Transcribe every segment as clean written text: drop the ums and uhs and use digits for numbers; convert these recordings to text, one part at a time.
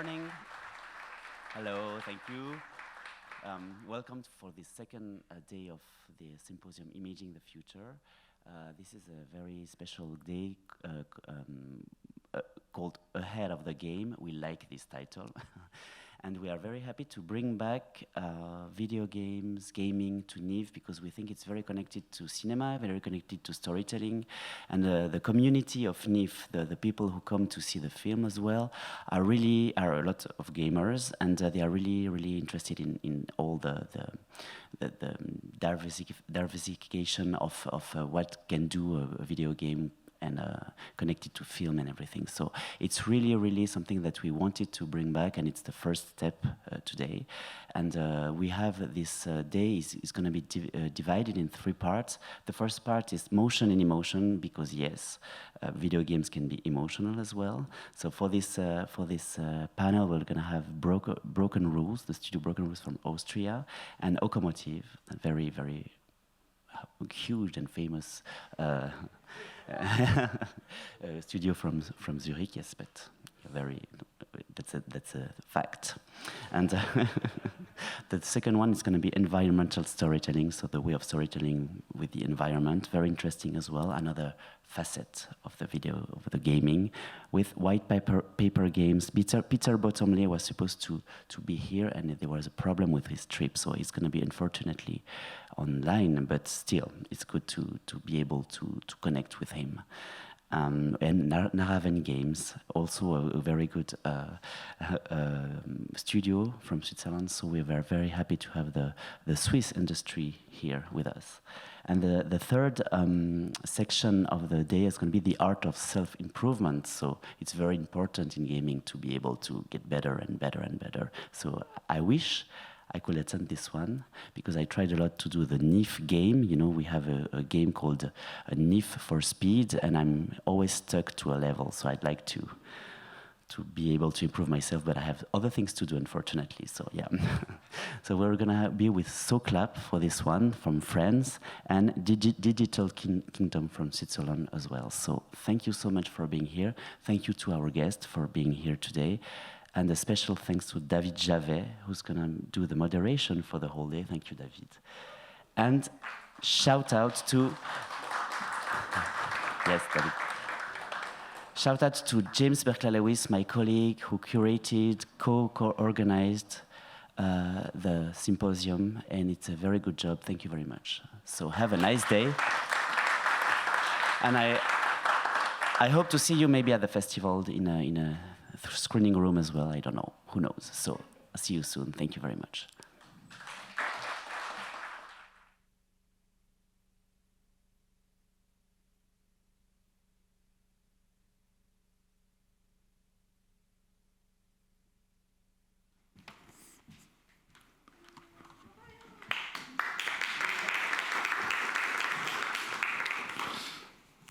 morning. Hello, thank you. Welcome for the second day of the symposium Imaging the Future. This is a very special day called Ahead of the Game. We like this title. And we are very happy to bring back video games, gaming to Nifff, because we think it's very connected to cinema, very connected to storytelling. And the community of Nifff, the people who come to see the film as well, are a lot of gamers, and they are really interested in all the diversification of what can do a video game and connected to film and everything. So it's really something that we wanted to bring back, and it's the first step today. And we have this day is going to be divided in 3 parts. The first part is motion and emotion, because yes, video games can be emotional as well. So for this panel, we're going to have Broken Rules, the studio Broken Rules from Austria, and Okomotiv, a very huge and famous studio from Zurich, yes, but that's a fact. And the second one is going to be environmental storytelling, so the way of storytelling with the environment, very interesting as well. Another facet of the video, of the gaming, with white paper games. Peter Bottomley was supposed to be here, and there was a problem with his trip, so he's going to be unfortunately online, but still, it's good to be able to connect with him. And Naraven Games, also a very good studio from Switzerland, so we were very happy to have the Swiss industry here with us. And the third section of the day is going to be the art of self-improvement. So it's very important in gaming to be able to get better and better and better. So I wish I could attend this one, because I tried a lot to do the Nifff game. You know, we have a game called Nifff for speed, and I'm always stuck to a level. So I'd like to be able to improve myself, but I have other things to do, unfortunately. So yeah. So we're gonna be with Soclap for this one from France, and Digital Kingdom from Switzerland as well. So thank you so much for being here. Thank you to our guests for being here today. And a special thanks to David Javet, who's going to do the moderation for the whole day. Thank you, David. And shout out to... Yes, David. Shout out to James Berkler-Lewis, my colleague, who curated, co-organized the symposium, and it's a very good job. Thank you very much. So have a nice day. And I hope to see you maybe at the festival in a screening room as well. I don't know. Who knows? So I'll see you soon. Thank you very much.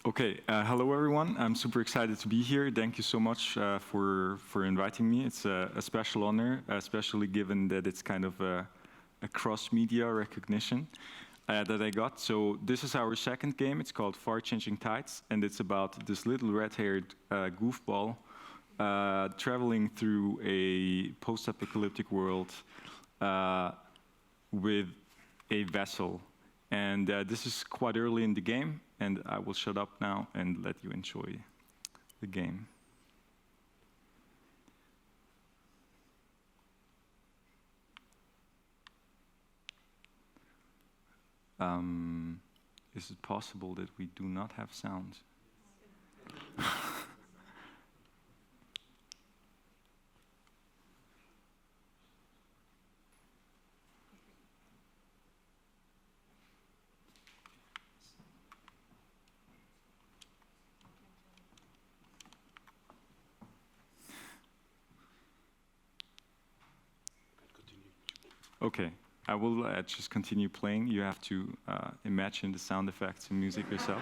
Okay, hello everyone. I'm super excited to be here. Thank you so much for inviting me. It's a special honor, especially given that it's kind of a cross-media recognition that I got. So this is our second game. It's called Far Changing Tides, and it's about this little red-haired goofball traveling through a post-apocalyptic world with a vessel. And this is quite early in the game, and I will shut up now and let you enjoy the game. Is it possible that we do not have sound? Okay, I will just continue playing. You have to imagine the sound effects and music yourself.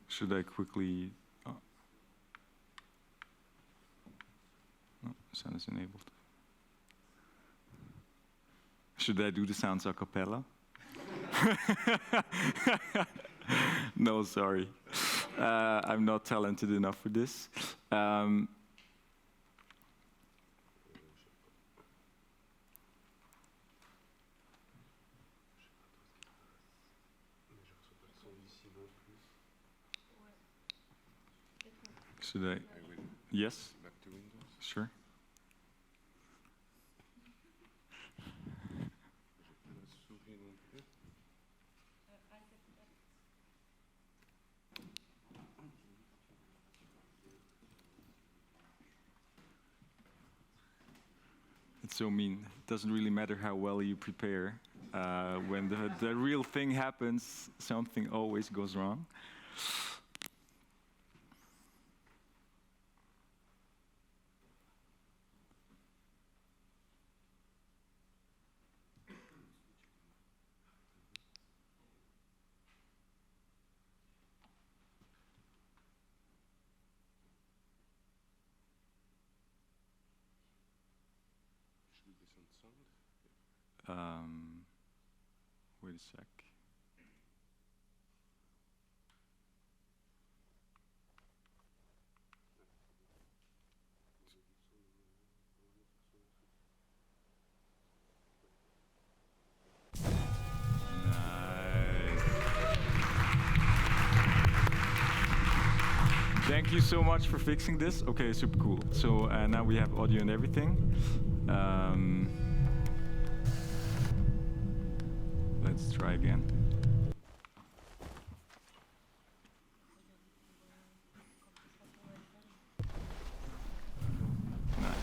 Should I quickly... Oh. No, sound is enabled. Should I do the sounds a cappella? No, sorry. I'm not talented enough for this. Should I? Yes? Back to Windows. Sure. It's so mean. It doesn't really matter how well you prepare. When the real thing happens, something always goes wrong. Wait a sec. Nice. Thank you so much for fixing this. Okay, super cool. So now we have audio and everything. Let's try again. Nice.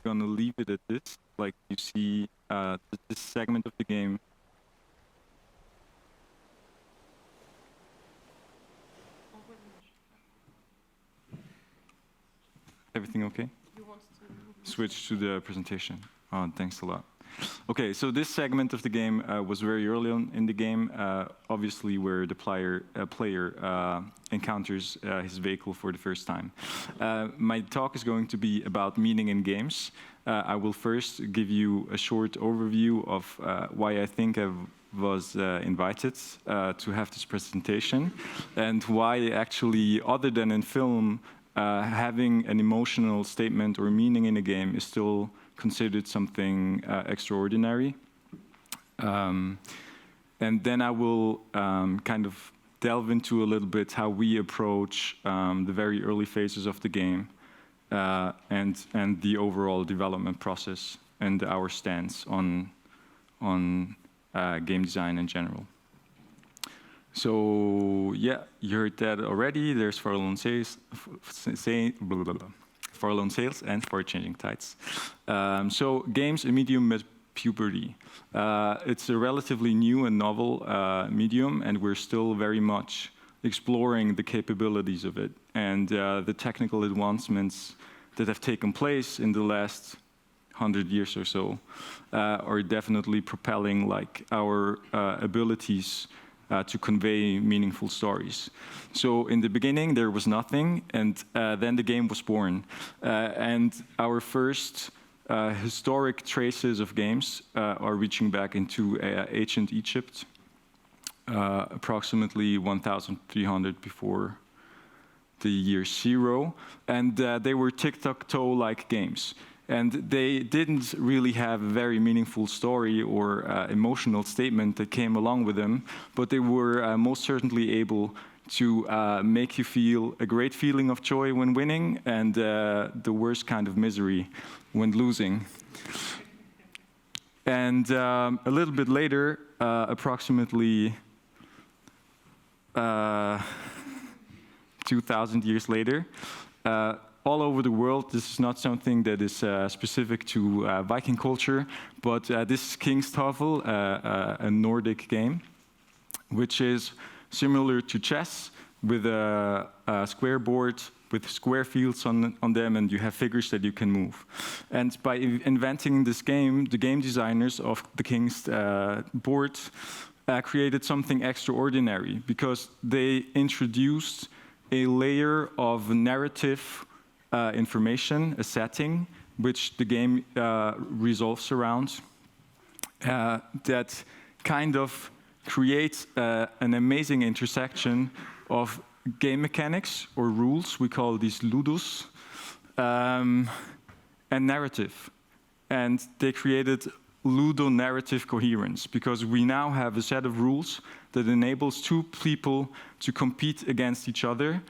gonna leave it at this. Like you see this segment of the game. Everything okay? You want to switch to the presentation? Oh, thanks a lot. Okay, so this segment of the game was very early on in the game, obviously where the player encounters his vehicle for the first time. My talk is going to be about meaning in games. I will first give you a short overview of why I think I was invited to have this presentation, and why actually, other than in film, having an emotional statement or meaning in a game is still considered something extraordinary. And then I will kind of delve into a little bit how we approach the very early phases of the game and the overall development process and our stance on game design in general. So yeah, you heard that already. There's forlorn sales, forlorn sales and for changing tides. So games, a medium with puberty. It's a relatively new and novel medium, and we're still very much exploring the capabilities of it and the technical advancements that have taken place in the last 100 years or so are definitely propelling like our abilities to convey meaningful stories. So in the beginning there was nothing, and then the game was born. And our first historic traces of games are reaching back into ancient Egypt, approximately 1,300 before the year 0. And they were tic-tac-toe-like games. And they didn't really have a very meaningful story or emotional statement that came along with them, but they were most certainly able to make you feel a great feeling of joy when winning and the worst kind of misery when losing. And a little bit later, approximately 2,000 years later, all over the world, this is not something that is specific to Viking culture, but this is King's Tafel, a Nordic game, which is similar to chess, with a square board with square fields on them, and you have figures that you can move. And by inventing this game, the game designers of the King's board created something extraordinary, because they introduced a layer of narrative information, a setting, which the game resolves around, that kind of creates an amazing intersection of game mechanics or rules, we call these ludus, and narrative. And they created ludonarrative coherence, because we now have a set of rules that enables two people to compete against each other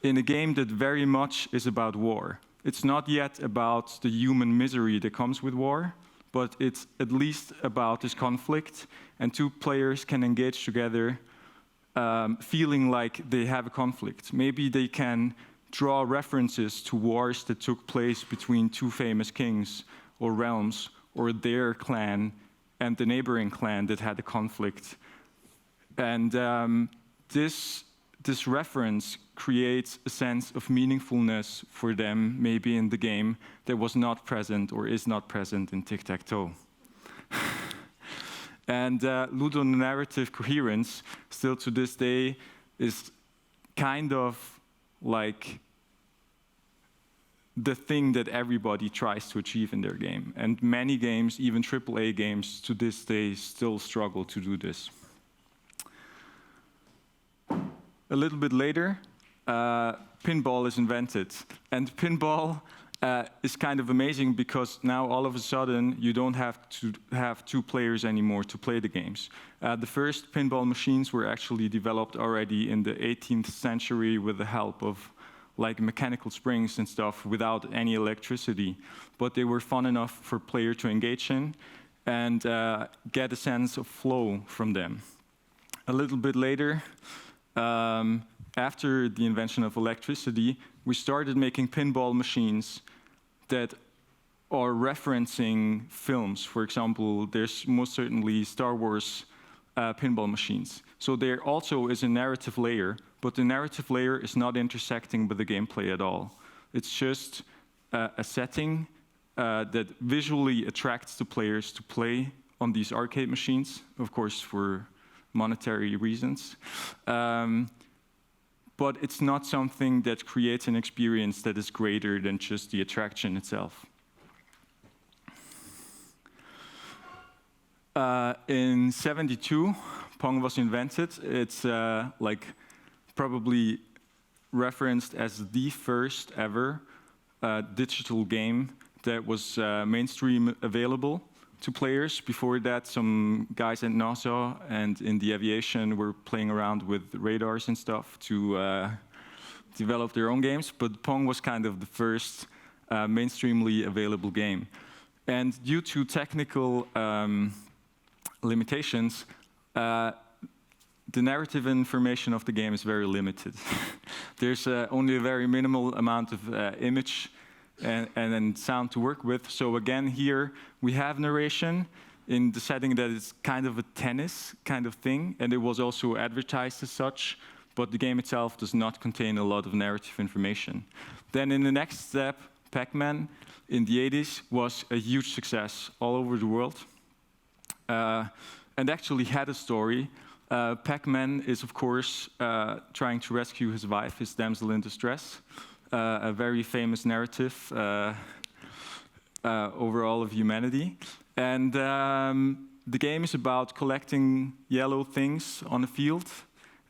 in a game that very much is about war. It's not yet about the human misery that comes with war, but it's at least about this conflict, and two players can engage together feeling like they have a conflict. Maybe they can draw references to wars that took place between two famous kings or realms, or their clan and the neighboring clan that had a conflict. And this reference creates a sense of meaningfulness for them, maybe in the game, that was not present or is not present in tic-tac-toe. And ludonarrative coherence, still to this day, is kind of like the thing that everybody tries to achieve in their game. And many games, even AAA games, to this day still struggle to do this. A little bit later, pinball is invented. And pinball is kind of amazing, because now all of a sudden you don't have to have two players anymore to play the games. The first pinball machines were actually developed already in the 18th century with the help of like mechanical springs and stuff, without any electricity. But they were fun enough for player to engage in and get a sense of flow from them. A little bit later, after the invention of electricity, we started making pinball machines that or referencing films. For example, there's most certainly Star Wars pinball machines. So there also is a narrative layer, but the narrative layer is not intersecting with the gameplay at all. It's just a setting that visually attracts the players to play on these arcade machines, of course for monetary reasons. But it's not something that creates an experience that is greater than just the attraction itself. In '72, Pong was invented. It's like probably referenced as the first ever digital game that was mainstream available to players. Before that, some guys at NASA and in the aviation were playing around with radars and stuff to develop their own games, but Pong was kind of the first mainstreamly available game. And due to technical limitations, the narrative information of the game is very limited. There's only a very minimal amount of image and sound to work with. So again, here we have narration in the setting that it's kind of a tennis kind of thing, and it was also advertised as such, but the game itself does not contain a lot of narrative information. Then in the next step, Pac-Man in the 80s was a huge success all over the world, and actually had a story. Pac-Man is, of course, trying to rescue his wife, his damsel in distress. A very famous narrative over all of humanity. And the game is about collecting yellow things on a field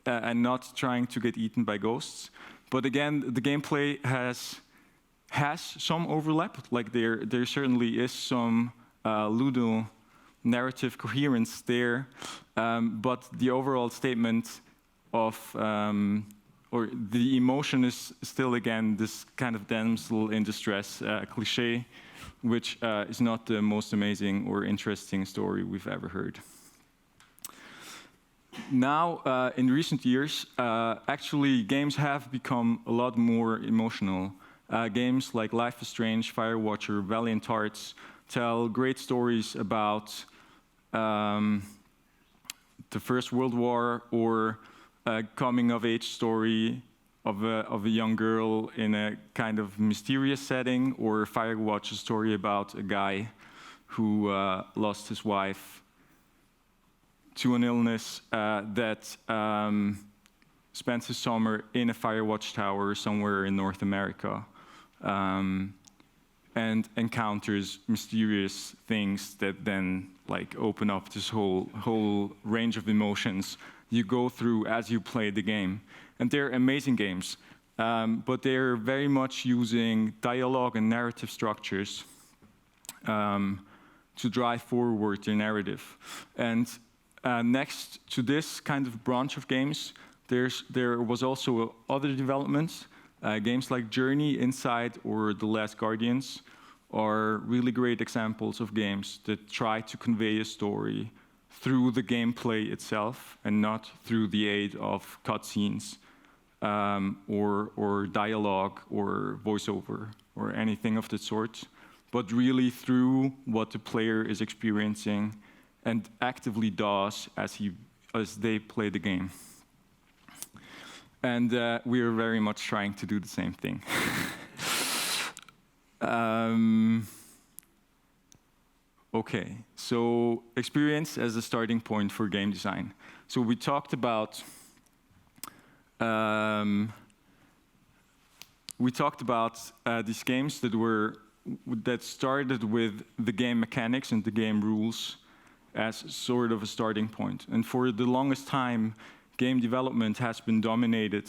and not trying to get eaten by ghosts. But again, the gameplay has some overlap. Like there certainly is some Ludo narrative coherence there, but the overall statement of or the emotion is still, again, this kind of damsel in distress cliche, which is not the most amazing or interesting story we've ever heard. Now, in recent years, actually, games have become a lot more emotional. Games like Life is Strange, Firewatcher, Valiant Hearts tell great stories about the First World War, or a coming-of-age story of a young girl in a kind of mysterious setting, or Firewatch, a story about a guy who lost his wife to an illness that spent his summer in a Firewatch tower somewhere in North America, and encounters mysterious things that then open up this whole range of emotions you go through as you play the game. And they're amazing games, but they're very much using dialogue and narrative structures to drive forward their narrative. And next to this kind of branch of games, there was also other developments. Games like Journey, Inside, or The Last Guardians are really great examples of games that try to convey a story through the gameplay itself and not through the aid of cutscenes or dialogue or voiceover or anything of that sort, but really through what the player is experiencing and actively does as they play the game. And we are very much trying to do the same thing. Okay, so experience as a starting point for game design. So we talked about these games that started with the game mechanics and the game rules as sort of a starting point. And for the longest time, game development has been dominated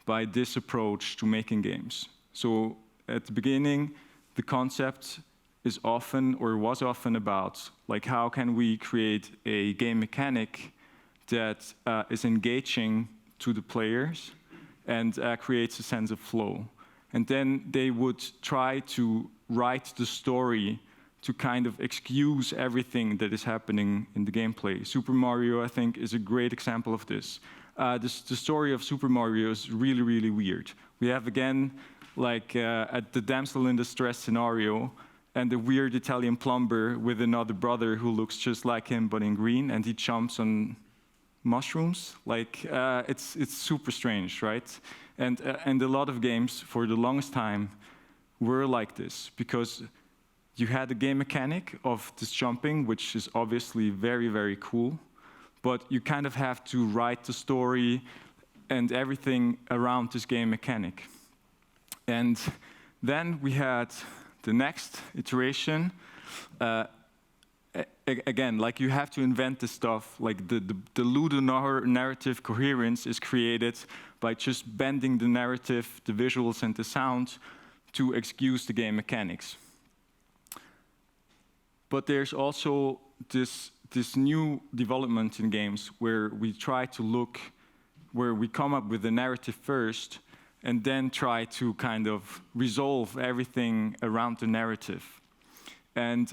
by this approach to making games. So at the beginning, the concept is often, or was often, about how can we create a game mechanic that is engaging to the players and creates a sense of flow. And then they would try to write the story to kind of excuse everything that is happening in the gameplay. Super Mario, I think, is a great example of this. The story of Super Mario is really, really weird. We have, again, at the damsel in distress scenario, and the weird Italian plumber with another brother who looks just like him but in green, and he jumps on mushrooms. Like it's super strange, right? And a lot of games for the longest time were like this, because you had a game mechanic of this jumping, which is obviously very, very cool, but you kind of have to write the story and everything around this game mechanic. And then we had the next iteration. Again, like you have to invent this stuff, like the ludonarrative coherence is created by just bending the narrative, the visuals and the sound to excuse the game mechanics. But there's also this new development in games where we try to look, where we come up with the narrative first and then try to kind of resolve everything around the narrative. And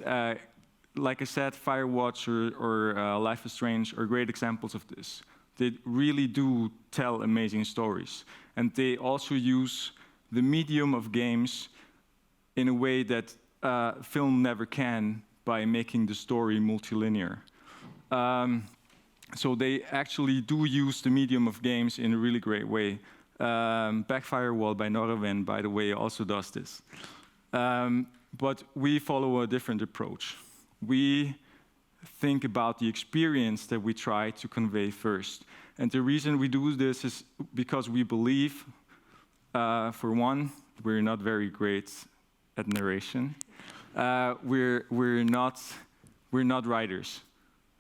like I said, Firewatch or Life is Strange are great examples of this. They really do tell amazing stories. And they also use the medium of games in a way that film never can, by making the story multilinear. So they actually do use the medium of games in a really great way. Backfirewall by Norwin, by the way, also does this. But we follow a different approach. We think about the experience that we try to convey first. And the reason we do this is because we believe, for one, we're not very great at narration. We're not writers,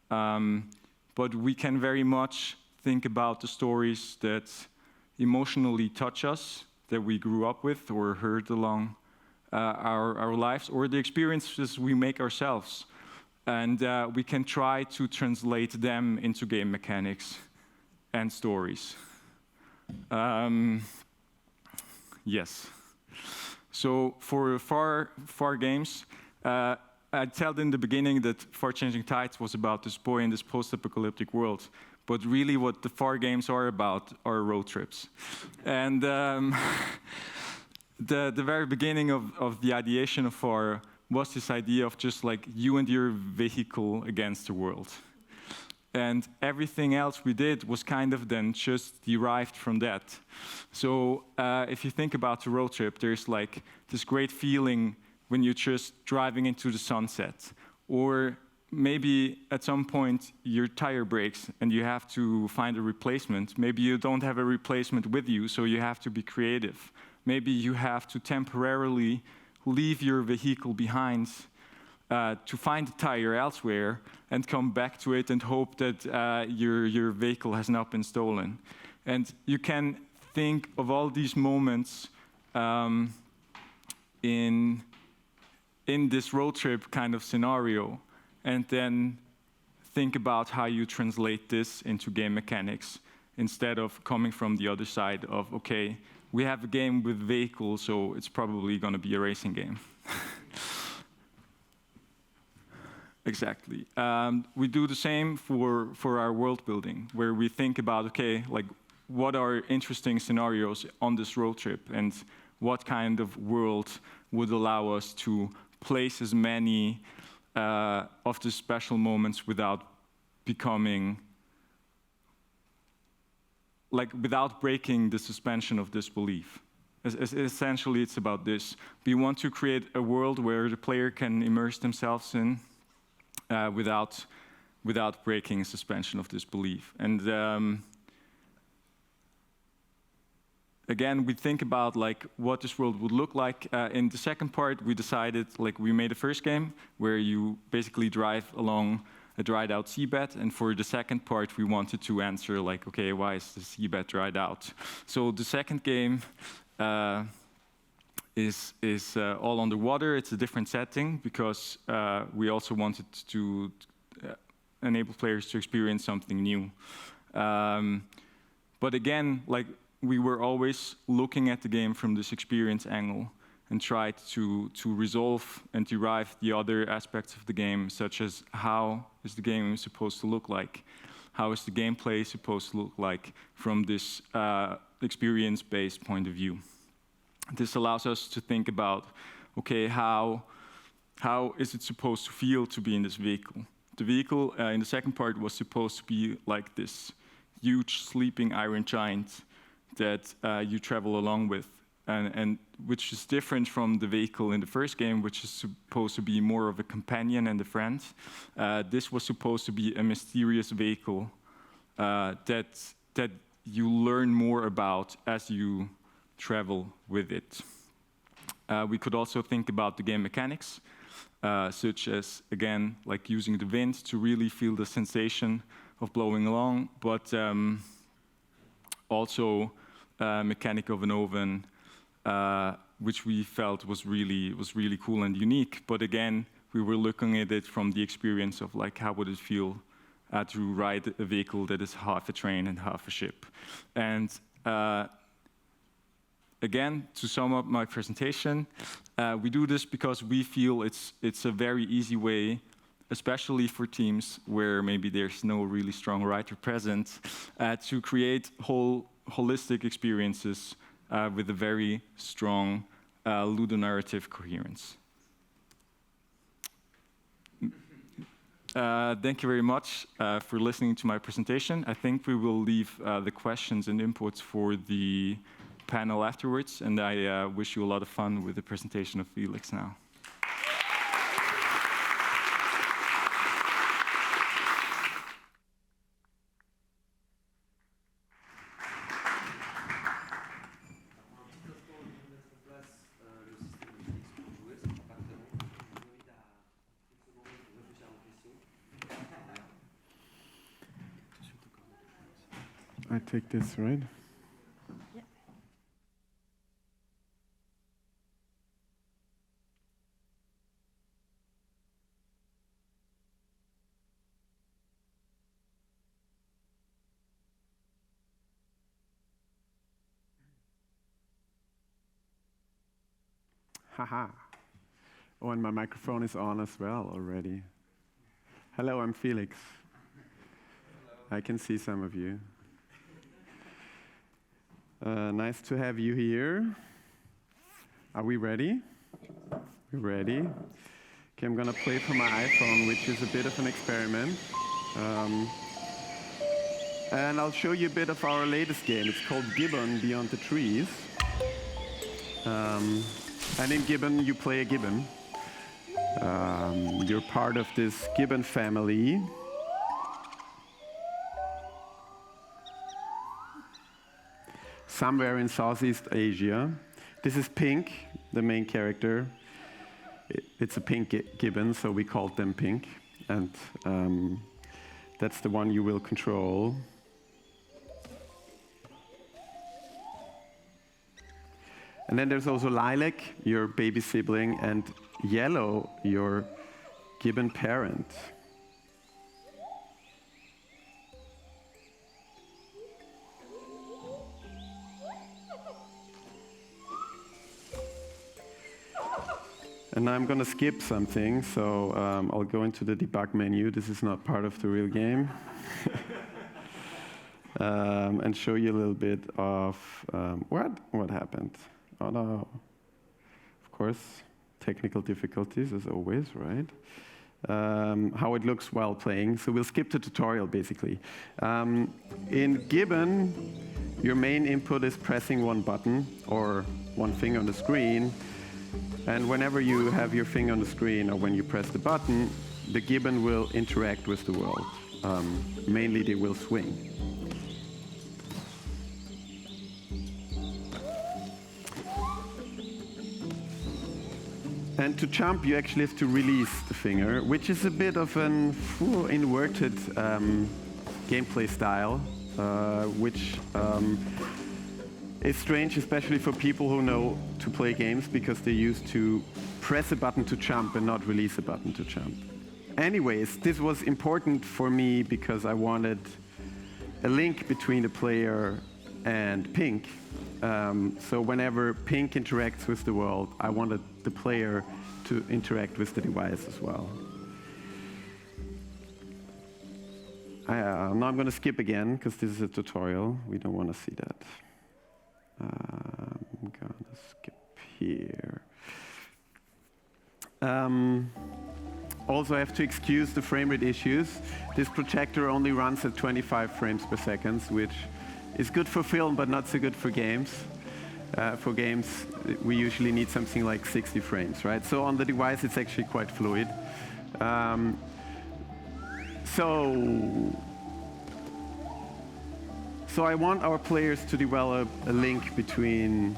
but we can very much think about the stories that emotionally touch us, that we grew up with or heard along our lives, or the experiences we make ourselves, and we can try to translate them into game mechanics and stories. Yes. So for far games, I told in the beginning that Far Changing Tides was about this boy in this post-apocalyptic world, but really what the far games are about are road trips. And the very beginning of the ideation of Far was this idea of just like you and your vehicle against the world. And everything else we did was kind of then just derived from that. So if you think about the road trip, there's like this great feeling when you're just driving into the sunset. Or maybe at some point your tire breaks and you have to find a replacement. Maybe you don't have a replacement with you, so you have to be creative. Maybe you have to temporarily leave your vehicle behind to find a tire elsewhere and come back to it and hope that your vehicle has not been stolen. And you can think of all these moments in this road trip kind of scenario, and then think about how you translate this into game mechanics instead of coming from the other side of, okay, we have a game with vehicles, so it's probably going to be a racing game. Exactly. We do the same for our world building, where we think about, okay, like what are interesting scenarios on this road trip, and what kind of world would allow us to place as many of the special moments without becoming, like without breaking the suspension of disbelief. Essentially, it's about this. We want to create a world where the player can immerse themselves in without breaking suspension of disbelief. And again, we think about like what this world would look like. In the second part, we decided, like we made a first game where you basically drive along a dried out seabed, and for the second part, we wanted to answer like, okay, why is the seabed dried out? So the second game is all underwater. It's a different setting because we also wanted to enable players to experience something new. But again, like we were always looking at the game from this experience angle and tried to resolve and derive the other aspects of the game, such as how is the game supposed to look like? How is the gameplay supposed to look like from this experience-based point of view? This allows us to think about, okay, how how is it supposed to feel to be in this vehicle? The vehicle in the second part was supposed to be like this huge sleeping iron giant that you travel along with, and which is different from the vehicle in the first game, which is supposed to be more of a companion and a friend. This was supposed to be a mysterious vehicle that you learn more about as you travel with it. We could also think about the game mechanics, such as, again, like using the wind to really feel the sensation of blowing along, but also mechanic of an oven, which we felt was really cool and unique. But again, we were looking at it from the experience of like how would it feel to ride a vehicle that is half a train and half a ship. And again, to sum up my presentation, we do this because we feel it's a very easy way, especially for teams where maybe there's no really strong writer present, to create holistic experiences with a very strong ludonarrative coherence. Thank you very much for listening to my presentation. I think we will leave the questions and inputs for the panel afterwards, and I wish you a lot of fun with the presentation of Felix now. I take this, right? Yeah. Haha. Oh, and my microphone is on as well already. Hello, I'm Felix. Hello. I can see some of you. Nice to have you here. Are we ready? We're ready. Okay, I'm gonna play from my iPhone, which is a bit of an experiment. And I'll show you a bit of our latest game. It's called Gibbon, Beyond the Trees. And in Gibbon, you play a gibbon. You're part of this gibbon family. Somewhere in Southeast Asia. This is Pink, the main character. It's a pink gibbon, so we called them Pink. And that's the one you will control. And then there's also Lilac, your baby sibling, and Yellow, your gibbon parent. And now I'm going to skip something, so I'll go into the debug menu. This is not part of the real game. And show you a little bit of what happened. Oh no. Of course, technical difficulties as always, right? How it looks while playing. So we'll skip the tutorial basically. In Gibbon, your main input is pressing one button or one finger on the screen. And whenever you have your finger on the screen or when you press the button, the gibbon will interact with the world. Mainly they will swing. And to jump, you actually have to release the finger, which is a bit of an inverted gameplay style, which is strange, especially for people who know to play games, because they used to press a button to jump and not release a button to jump. Anyways, this was important for me because I wanted a link between the player and Pink. So whenever Pink interacts with the world, I wanted the player to interact with the device as well. Now I'm going to skip again because this is a tutorial. We don't want to see that. I'm going to skip here. Also, I have to excuse the frame rate issues. This projector only runs at 25 frames per second, which is good for film, but not so good for games. For games, we usually need something like 60 frames, right? So on the device, it's actually quite fluid. So I want our players to develop a link between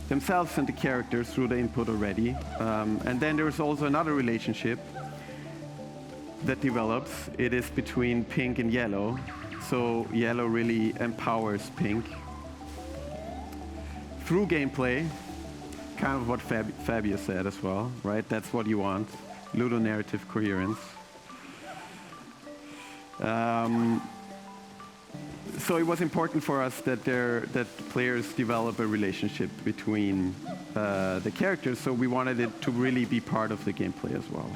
themselves and the characters through the input already. And then there's also another relationship that develops. It is between pink and yellow. So yellow really empowers pink. Through gameplay, kind of what Fabio said as well, right? That's what you want, ludonarrative coherence. So it was important for us that players develop a relationship between the characters, so we wanted it to really be part of the gameplay as well.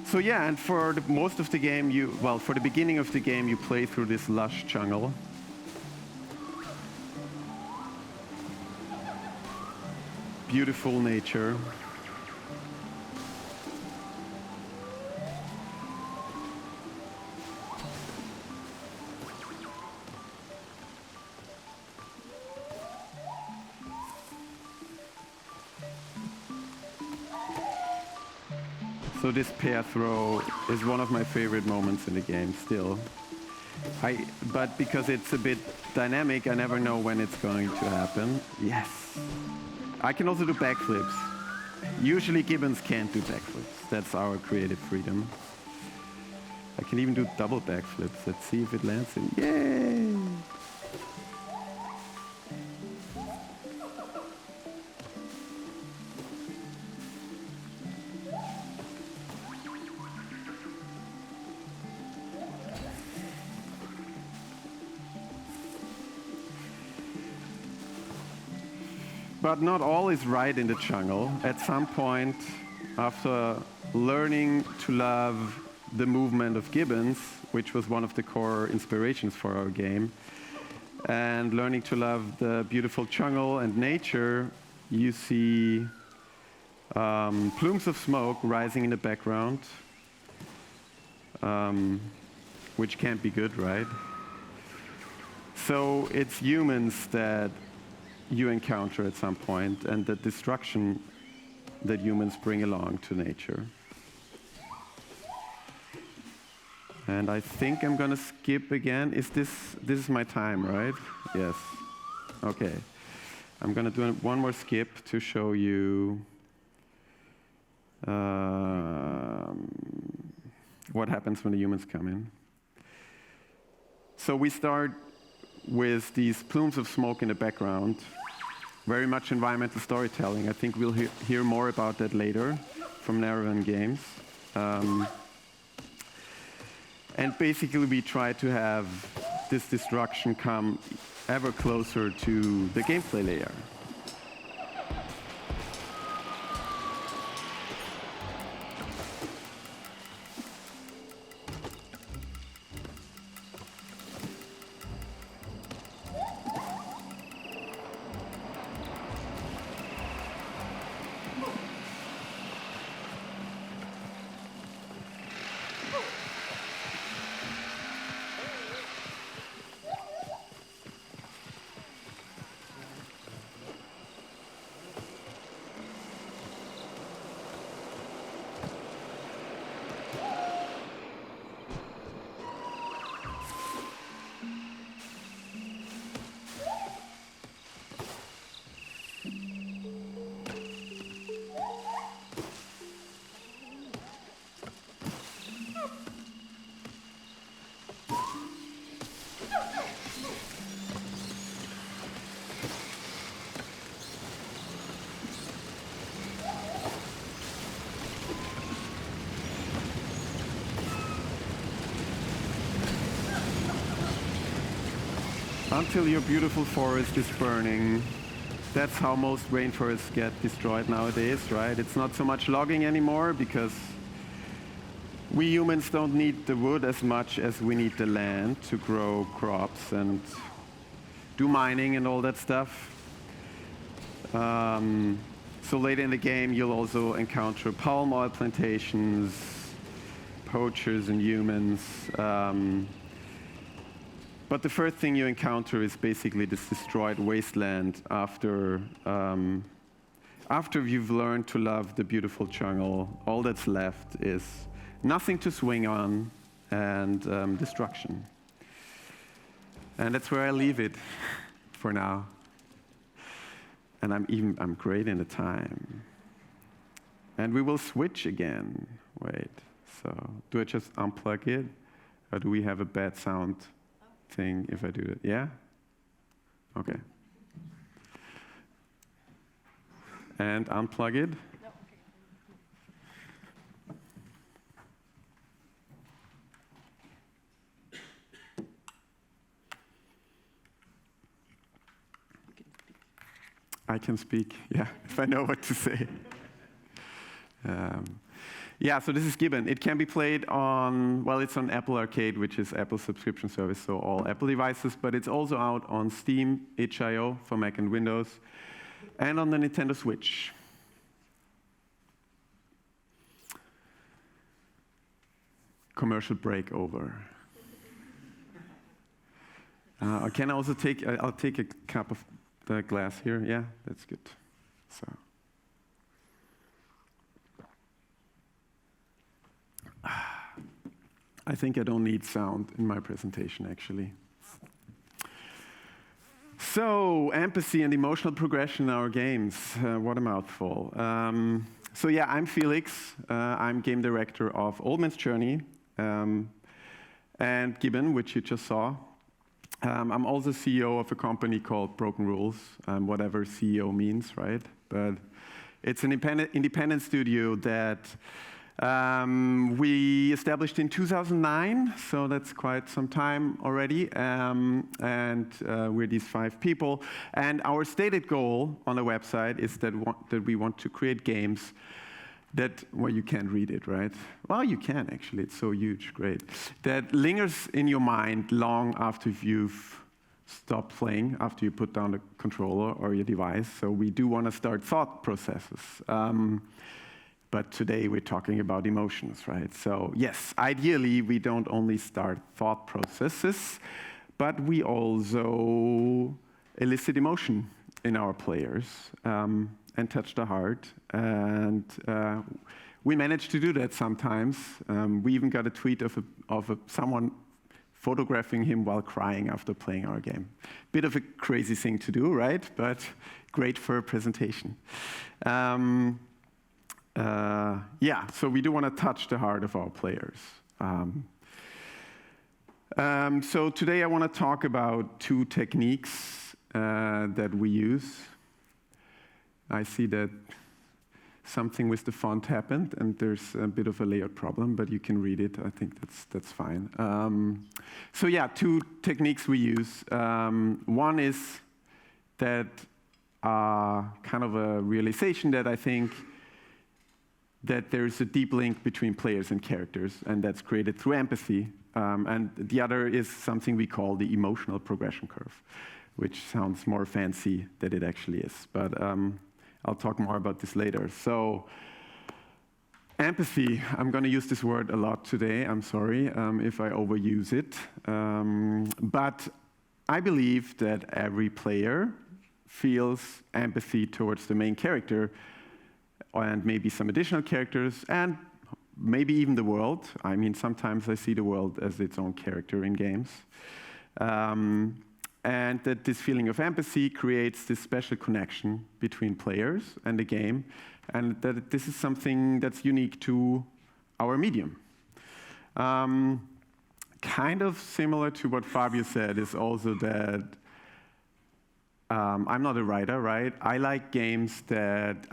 So yeah, and for most of the game, for the beginning of the game, you play through this lush jungle. Beautiful nature. So this pair throw is one of my favorite moments in the game still. But because it's a bit dynamic, I never know when it's going to happen. Yes. I can also do backflips. Usually Gibbons can't do backflips. That's our creative freedom. I can even do double backflips. Let's see if it lands in. Yay! But not all is right in the jungle. At some point, after learning to love the movement of Gibbons, which was one of the core inspirations for our game, and learning to love the beautiful jungle and nature, you see plumes of smoke rising in the background, which can't be good, right? So it's humans that you encounter at some point, and the destruction that humans bring along to nature. And I think I'm gonna skip again. This is my time, right? Yes. Okay. I'm gonna do one more skip to show you what happens when the humans come in. So we start with these plumes of smoke in the background, very much environmental storytelling. I think we'll hear more about that later from Naravan Games. And basically we try to have this destruction come ever closer to the gameplay layer. Until your beautiful forest is burning. That's how most rainforests get destroyed nowadays, right? It's not so much logging anymore because we humans don't need the wood as much as we need the land to grow crops and do mining and all that stuff. So later in the game, you'll also encounter palm oil plantations, poachers and humans. But the first thing you encounter is basically this destroyed wasteland after you've learned to love the beautiful jungle. All that's left is nothing to swing on and destruction. And that's where I leave it for now. And I'm great in the time. And we will switch again. Wait, so do I just unplug it? Or do we have a bad sound thing if I do it? Yeah? Okay. And unplug it. I can speak, yeah, if I know what to say. Yeah, so this is Gibbon. It can be played on, well, it's on Apple Arcade, which is Apple's subscription service, so all Apple devices, but it's also out on Steam, itch.io for Mac and Windows, and on the Nintendo Switch. Commercial break over. Can I also take, I'll take a cup of the glass here, yeah, that's good. So, I think I don't need sound in my presentation, actually. So, empathy and emotional progression in our games. What a mouthful. So yeah, I'm Felix. I'm game director of Old Man's Journey and Gibbon, which you just saw. I'm also CEO of a company called Broken Rules, whatever CEO means, right? But it's an independent studio that we established in 2009, so that's quite some time already. And we're these 5 people. And our stated goal on the website is that we want to create games that, well, you can't read it, right? Well, you can, actually. It's so huge, great. That lingers in your mind long after you've stopped playing, after you put down the controller or your device. So we do want to start thought processes. But today we're talking about emotions, right? So yes, ideally, we don't only start thought processes, but we also elicit emotion in our players. And touch the heart, and we managed to do that sometimes. We even got a tweet of someone photographing him while crying after playing our game. Bit of a crazy thing to do, right? But great for a presentation. Yeah, so we do want to touch the heart of our players. So today I want to talk about 2 techniques that we use. I see that something with the font happened, and there's a bit of a layout problem, but you can read it. I think that's fine. So yeah, 2 techniques we use. One is that kind of a realization that I think that there's a deep link between players and characters, and that's created through empathy. And the other is something we call the emotional progression curve, which sounds more fancy than it actually is. But I'll talk more about this later. So, empathy, I'm going to use this word a lot today. I'm sorry if I overuse it. But I believe that every player feels empathy towards the main character, and maybe some additional characters, and maybe even the world. I mean, sometimes I see the world as its own character in games. And that this feeling of empathy creates this special connection between players and the game, and that this is something that's unique to our medium. Kind of similar to what Fabio said is also that I'm not a writer, right? I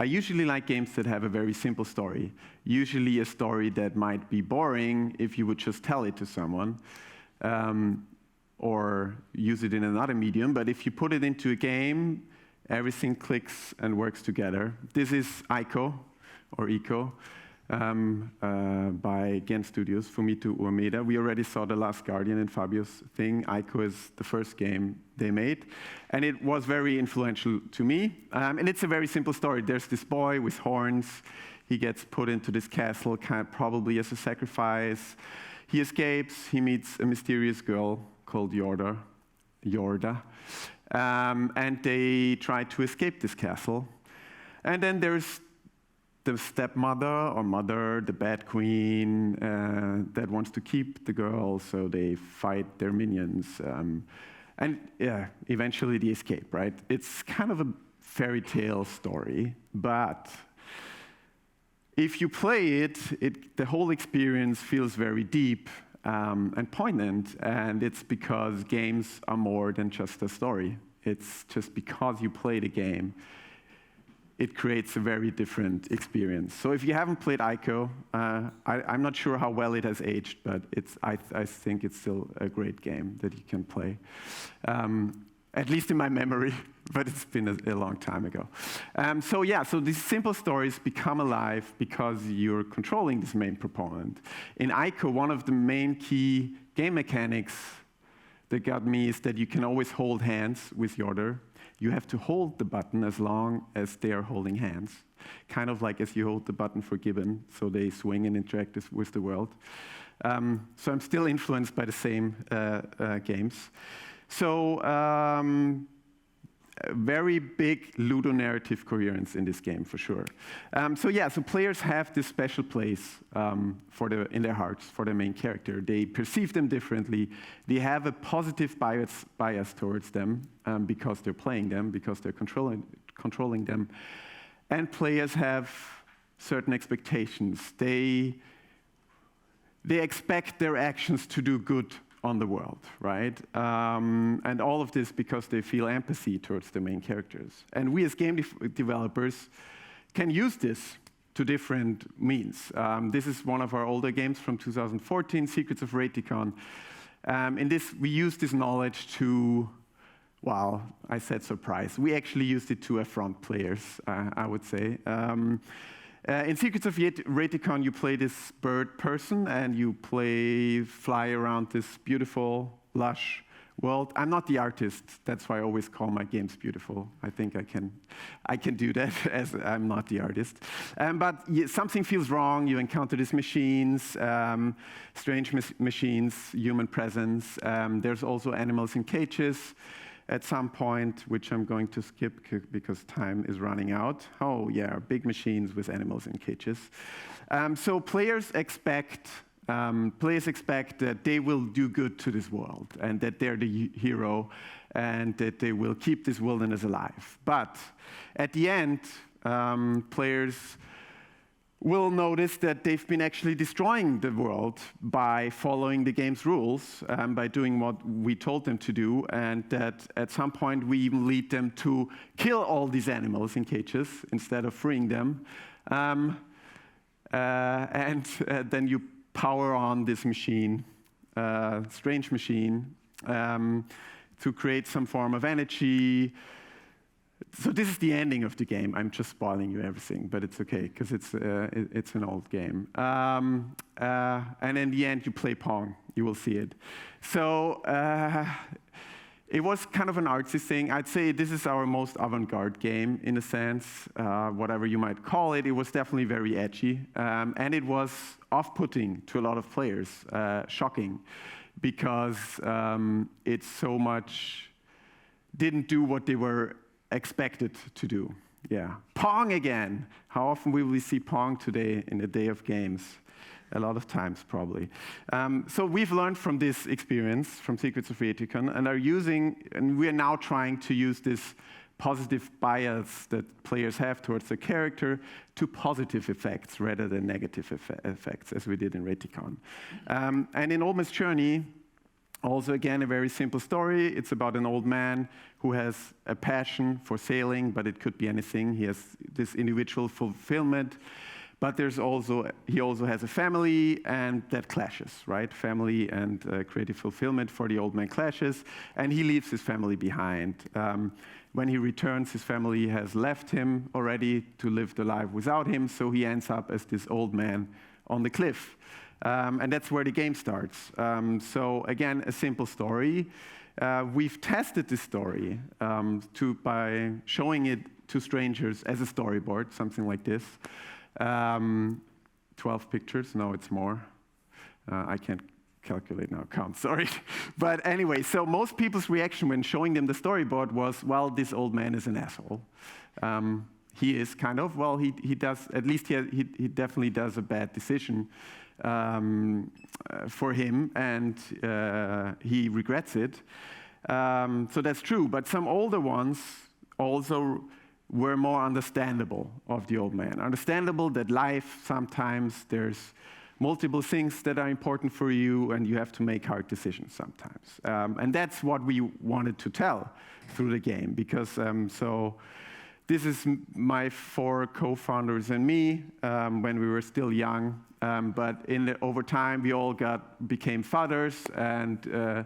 usually like games that have a very simple story, usually a story that might be boring if you would just tell it to someone. Or use it in another medium, but if you put it into a game, everything clicks and works together. This is ICO, or ECO, by Gen Studios, Fumito Uemeda. We already saw The Last Guardian in Fabio's thing. Ico is the first game they made, and it was very influential to me. And it's a very simple story. There's this boy with horns. He gets put into this castle, probably as a sacrifice. He escapes. He meets a mysterious girl called Yorda, and they try to escape this castle. And then there's the stepmother or mother, the bad queen, that wants to keep the girl, so they fight their minions. And yeah, eventually they escape, right? It's kind of a fairy tale story, but if you play it, the whole experience feels very deep and poignant, and it's because games are more than just a story. It's just because you play the game, it creates a very different experience. So if you haven't played Ico, I'm not sure how well it has aged, but I think it's still a great game that you can play. At least in my memory, but it's been a long time ago. So these simple stories become alive because you're controlling this main proponent. In Ico, one of the main key game mechanics that got me is that you can always hold hands with Yorda. You have to hold the button as long as they are holding hands, kind of like as you hold the button for Gibbon, so they swing and interact with the world. So I'm still influenced by the same games. So very big ludonarrative coherence in this game, for sure. So players have this special place in their hearts for the main character. They perceive them differently. They have a positive bias towards them because they're playing them, because they're controlling them. And players have certain expectations. They expect their actions to do good on the world, right? And all of this because they feel empathy towards the main characters. And we as game developers can use this to different means. This is one of our older games from 2014, Secrets of Raticon. In this, we use this knowledge to, wow, I said surprise. We actually used it to affront players, I would say. In Secrets of Raticon, you play this bird person, and you fly around this beautiful, lush world. I'm not the artist. That's why I always call my games beautiful. I think I can do that, as I'm not the artist. But something feels wrong. You encounter these machines, strange machines, human presence. There's also animals in cages at some point, which I'm going to skip because time is running out. Oh yeah, big machines with animals in cages. So players expect that they will do good to this world and that they're the hero and that they will keep this wilderness alive. But at the end, players will notice that they've been actually destroying the world by following the game's rules, by doing what we told them to do, and that at some point we even lead them to kill all these animals in cages instead of freeing them. And then you power on this machine, strange machine, to create some form of energy. So this is the ending of the game. I'm just spoiling you everything, but it's okay, because it's an old game. And in the end, you play Pong. You will see it. So it was kind of an artsy thing. I'd say this is our most avant-garde game, in a sense, whatever you might call it. It was definitely very edgy, and it was off-putting to a lot of players, shocking, because it so much didn't do what they were expected to do. Yeah. Pong again. How often will we see Pong today in the day of games? A lot of times, probably. So we've learned from this experience, from Secrets of Raticon, and we're now trying to use this positive bias that players have towards the character to positive effects rather than negative effects, as we did in Raticon. And in Old Man's Journey, also, again, a very simple story. It's about an old man who has a passion for sailing, but it could be anything. He has this individual fulfillment, but he also has a family, and that clashes, right? Family and creative fulfillment for the old man clashes, and he leaves his family behind. when he returns, his family has left him already to live the life without him, so he ends up as this old man on the cliff. And that's where the game starts. So again, a simple story. We've tested this story by showing it to strangers as a storyboard, something like this. 12 pictures, no, it's more. I can't calculate now, count, sorry. But anyway, so most people's reaction when showing them the storyboard was, well, this old man is an asshole. He is kind of, well, he does, at least he definitely does a bad decision for him, and he regrets it. So that's true, but some older ones also were more understandable of the old man. Understandable that life, sometimes there's multiple things that are important for you, and you have to make hard decisions sometimes. And that's what we wanted to tell through the game, because so this is my 4 co-founders and me when we were still young, but over time we all became fathers and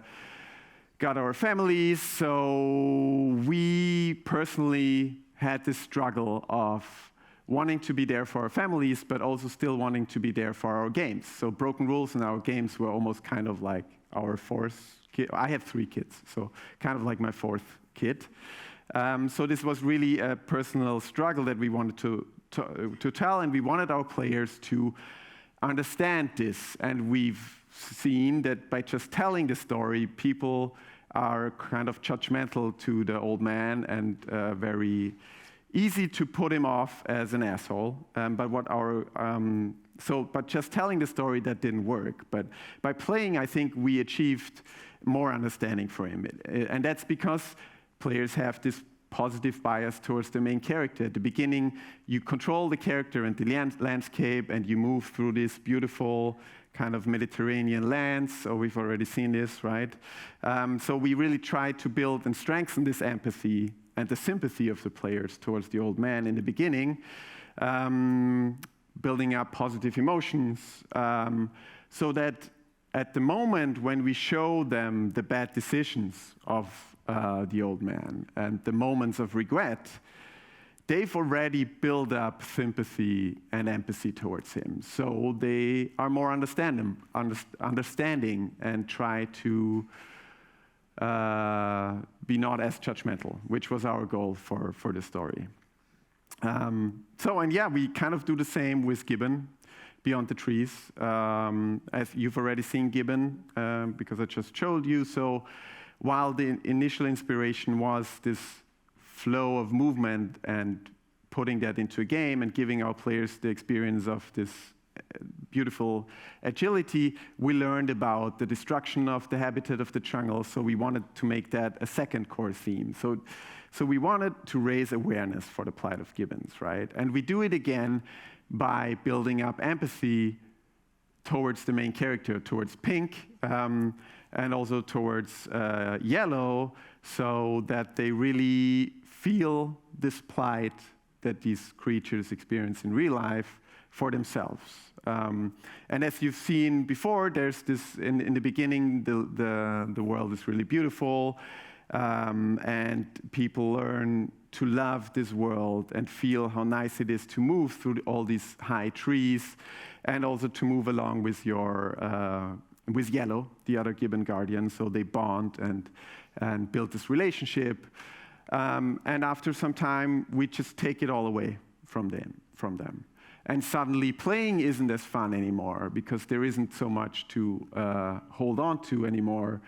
got our families, so we personally had this struggle of wanting to be there for our families, but also still wanting to be there for our games. So broken rules in our games were almost kind of like our 4th kid. I have 3 kids, so kind of like my 4th kid. So this was really a personal struggle that we wanted to tell, and we wanted our players to understand this. And we've seen that by just telling the story, people are kind of judgmental to the old man and very easy to put him off as an asshole. But just telling the story, that didn't work. But by playing, I think we achieved more understanding for him. And that's because players have this positive bias towards the main character. At the beginning, you control the character and the landscape, and you move through this beautiful kind of Mediterranean lands. So we've already seen this, right? So we really try to build and strengthen this empathy and the sympathy of the players towards the old man in the beginning, building up positive emotions, so that at the moment when we show them the bad decisions of the old man and the moments of regret, they've already built up sympathy and empathy towards him. So they are more understanding and try to be not as judgmental, which was our goal for the story. We kind of do the same with Gibbon, Beyond the Trees. As you've already seen Gibbon, because I just showed you. So while the initial inspiration was this flow of movement and putting that into a game and giving our players the experience of this beautiful agility, we learned about the destruction of the habitat of the jungle, so we wanted to make that a second core theme. So we wanted to raise awareness for the plight of gibbons, right? And we do it again by building up empathy towards the main character, towards Pink, and also towards Yellow, so that they really feel this plight that these creatures experience in real life for themselves. And as you've seen before, there's this, in the beginning, the world is really beautiful, and people learn to love this world and feel how nice it is to move through all these high trees, and also to move along with with Yellow, the other gibbon guardian. So they bond and build this relationship. And after some time, we just take it all away from them. And suddenly playing isn't as fun anymore, because there isn't so much to hold on to anymore.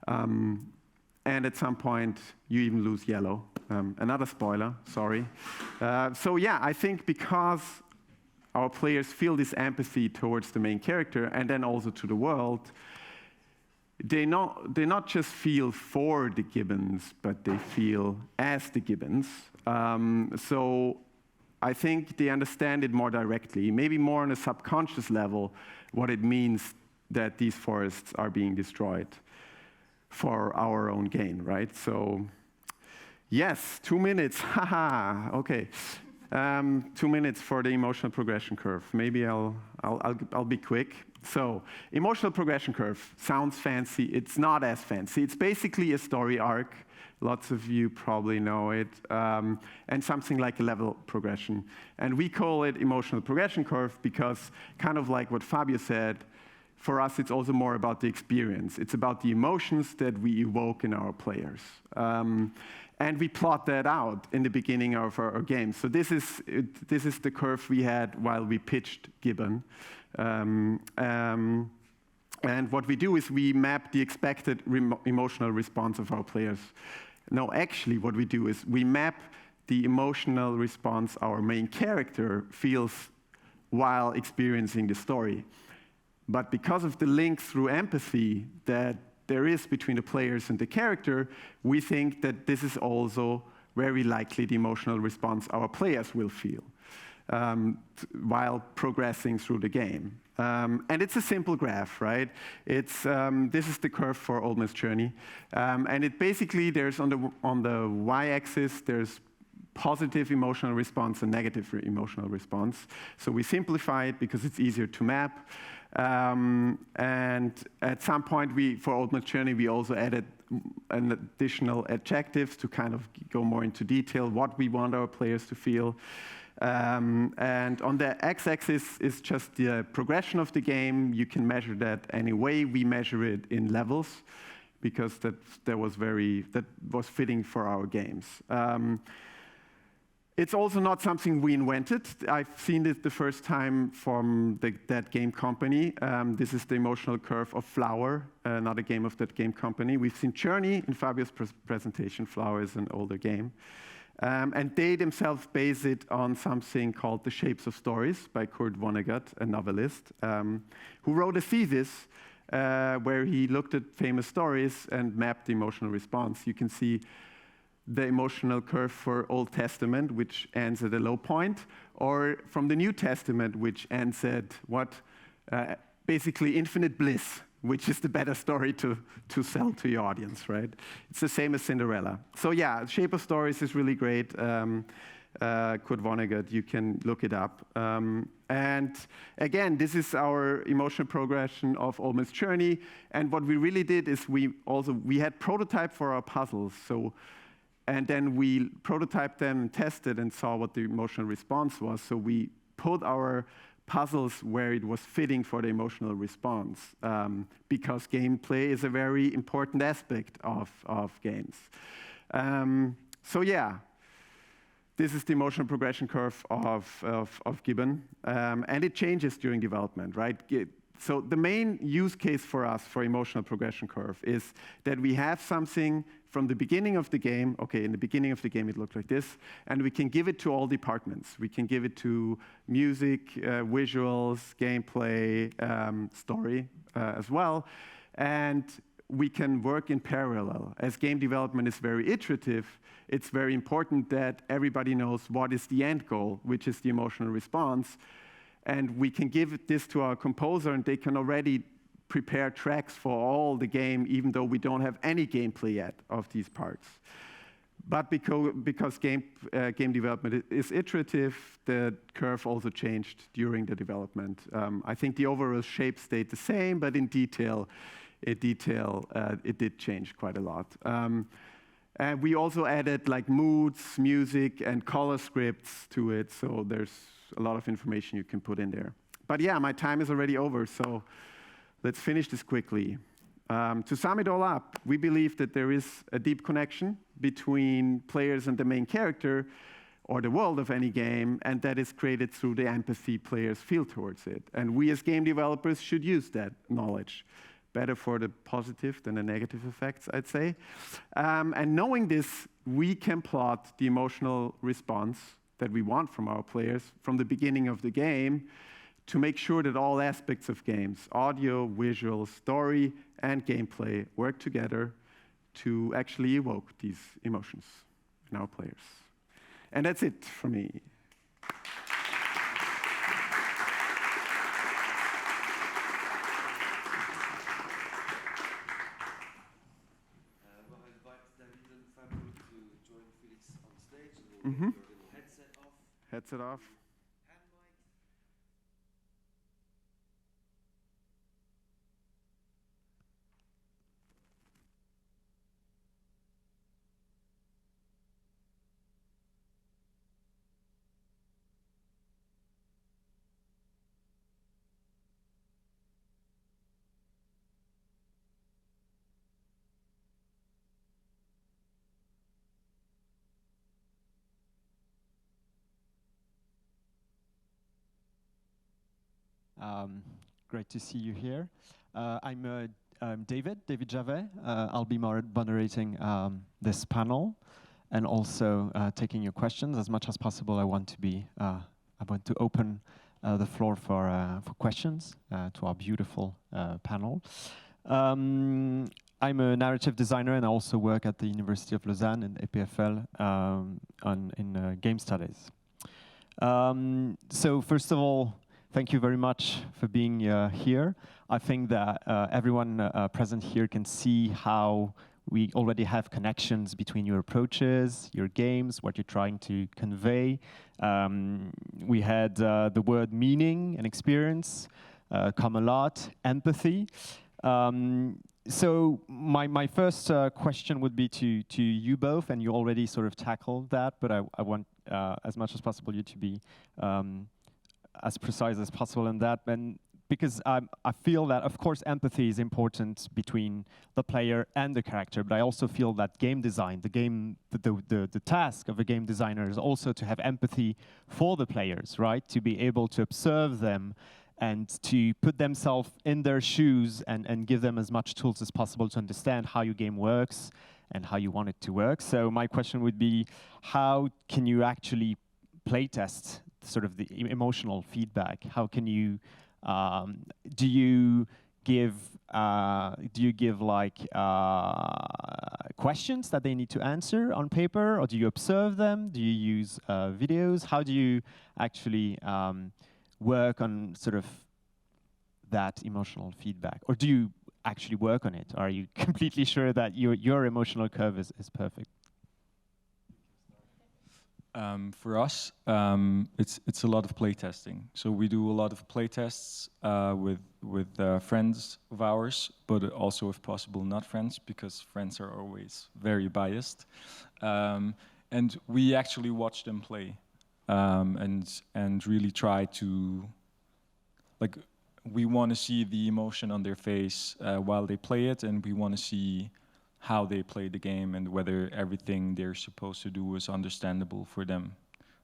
And at some point, you even lose Yellow. Another spoiler, sorry. I think because our players feel this empathy towards the main character and then also to the world, they not just feel for the gibbons, but they feel as the gibbons. So I think they understand it more directly, maybe more on a subconscious level, what it means that these forests are being destroyed for our own gain, right? So, yes, 2 minutes, haha, okay. 2 minutes for the emotional progression curve. Maybe I'll be quick. So, emotional progression curve sounds fancy. It's not as fancy. It's basically a story arc Lots of you probably know it. And something like a level progression. And we call it emotional progression curve because, kind of like what Fabio said, for us it's also more about the experience. It's about the emotions that we evoke in our players. And we plot that out in the beginning of our game. So this is the curve we had while we pitched Gibbon. And what we do is we map the expected emotional response of our players. No, actually what we do is we map the emotional response our main character feels while experiencing the story. But because of the link through empathy that there is between the players and the character, we think that this is also very likely the emotional response our players will feel while progressing through the game. And it's a simple graph, right? This is the curve for Old Man's Journey. And it basically, there's on the y-axis, there's positive emotional response and negative emotional response. So we simplify it because it's easier to map. And at some point, for Old Man's Journey, we also added an additional adjectives to kind of go more into detail what we want our players to feel. And on the x-axis is just the progression of the game. You can measure that any way. We measure it in levels because that was fitting for our games. It's also not something we invented. I've seen it the first time from that game company. This is the emotional curve of Flower, not a game of that game company. We've seen Journey in Fabio's presentation. Flower is an older game. And they themselves base it on something called The Shapes of Stories by Kurt Vonnegut, a novelist, who wrote a thesis where he looked at famous stories and mapped the emotional response. You can see the emotional curve for Old Testament, which ends at a low point, or from the New Testament, which ends at basically infinite bliss, which is the better story to sell to your audience, right? It's the same as Cinderella. So yeah, Shape of Stories is really great. Kurt Vonnegut, you can look it up. And again, this is our emotional progression of Old Man's Journey. And what we really did is we had prototype for our puzzles. And then we prototyped them and tested and saw what the emotional response was. So we put our puzzles where it was fitting for the emotional response, because gameplay is a very important aspect of games. So yeah, this is the emotional progression curve of Gibbon, and it changes during development, right? So the main use case for us for emotional progression curve is that we have something from the beginning of the game. Okay, in the beginning of the game it looked like this, and we can give it to all departments. We can give it to music, visuals, gameplay, story as well, and we can work in parallel. As game development is very iterative, it's very important that everybody knows what is the end goal, which is the emotional response. And we can give this to our composer, and they can already prepare tracks for all the game, even though we don't have any gameplay yet of these parts. But because game development is iterative, the curve also changed during the development. I think the overall shape stayed the same, but in detail, it did change quite a lot. And we also added like moods, music, and color scripts to it, so there's a lot of information you can put in there. But yeah, my time is already over, so let's finish this quickly. To sum it all up, we believe that there is a deep connection between players and the main character, or the world of any game, and that is created through the empathy players feel towards it. And we as game developers should use that knowledge. Better for the positive than the negative effects, I'd say. And knowing this, we can plot the emotional response that we want from our players from the beginning of the game to make sure that all aspects of games, audio, visual, story, and gameplay work together to actually evoke these emotions in our players. And that's it for me. Mm-hmm. Headset off. Great to see you here. I'm David Javet. I'll be moderating this panel and also taking your questions as much as possible. I want to open the floor for questions to our beautiful panel. I'm a narrative designer and I also work at the University of Lausanne in EPFL in game studies. So first of all, thank you very much for being here. I think that everyone present here can see how we already have connections between your approaches, your games, what you're trying to convey. We had the word meaning and experience come a lot, empathy. So my first question would be to you both, and you already sort of tackled that, but I want as much as possible you to be as precise as possible in that. And because I feel that, of course, empathy is important between the player and the character, but I also feel that game design, the task of a game designer is also to have empathy for the players, right? To be able to observe them and to put themselves in their shoes and give them as much tools as possible to understand how your game works and how you want it to work. So my question would be, how can you actually playtest sort of the emotional feedback? How can you, do you give like questions that they need to answer on paper, or do you observe them? Do you use videos? How do you actually work on sort of that emotional feedback? Or do you actually work on it? Are you completely sure that your emotional curve is perfect? For us, it's a lot of playtesting. So we do a lot of playtests with friends of ours, but also, if possible, not friends, because friends are always very biased. And we actually watch them play. And really try to, like, we want to see the emotion on their face while they play it, and we want to see how they play the game and whether everything they're supposed to do is understandable for them.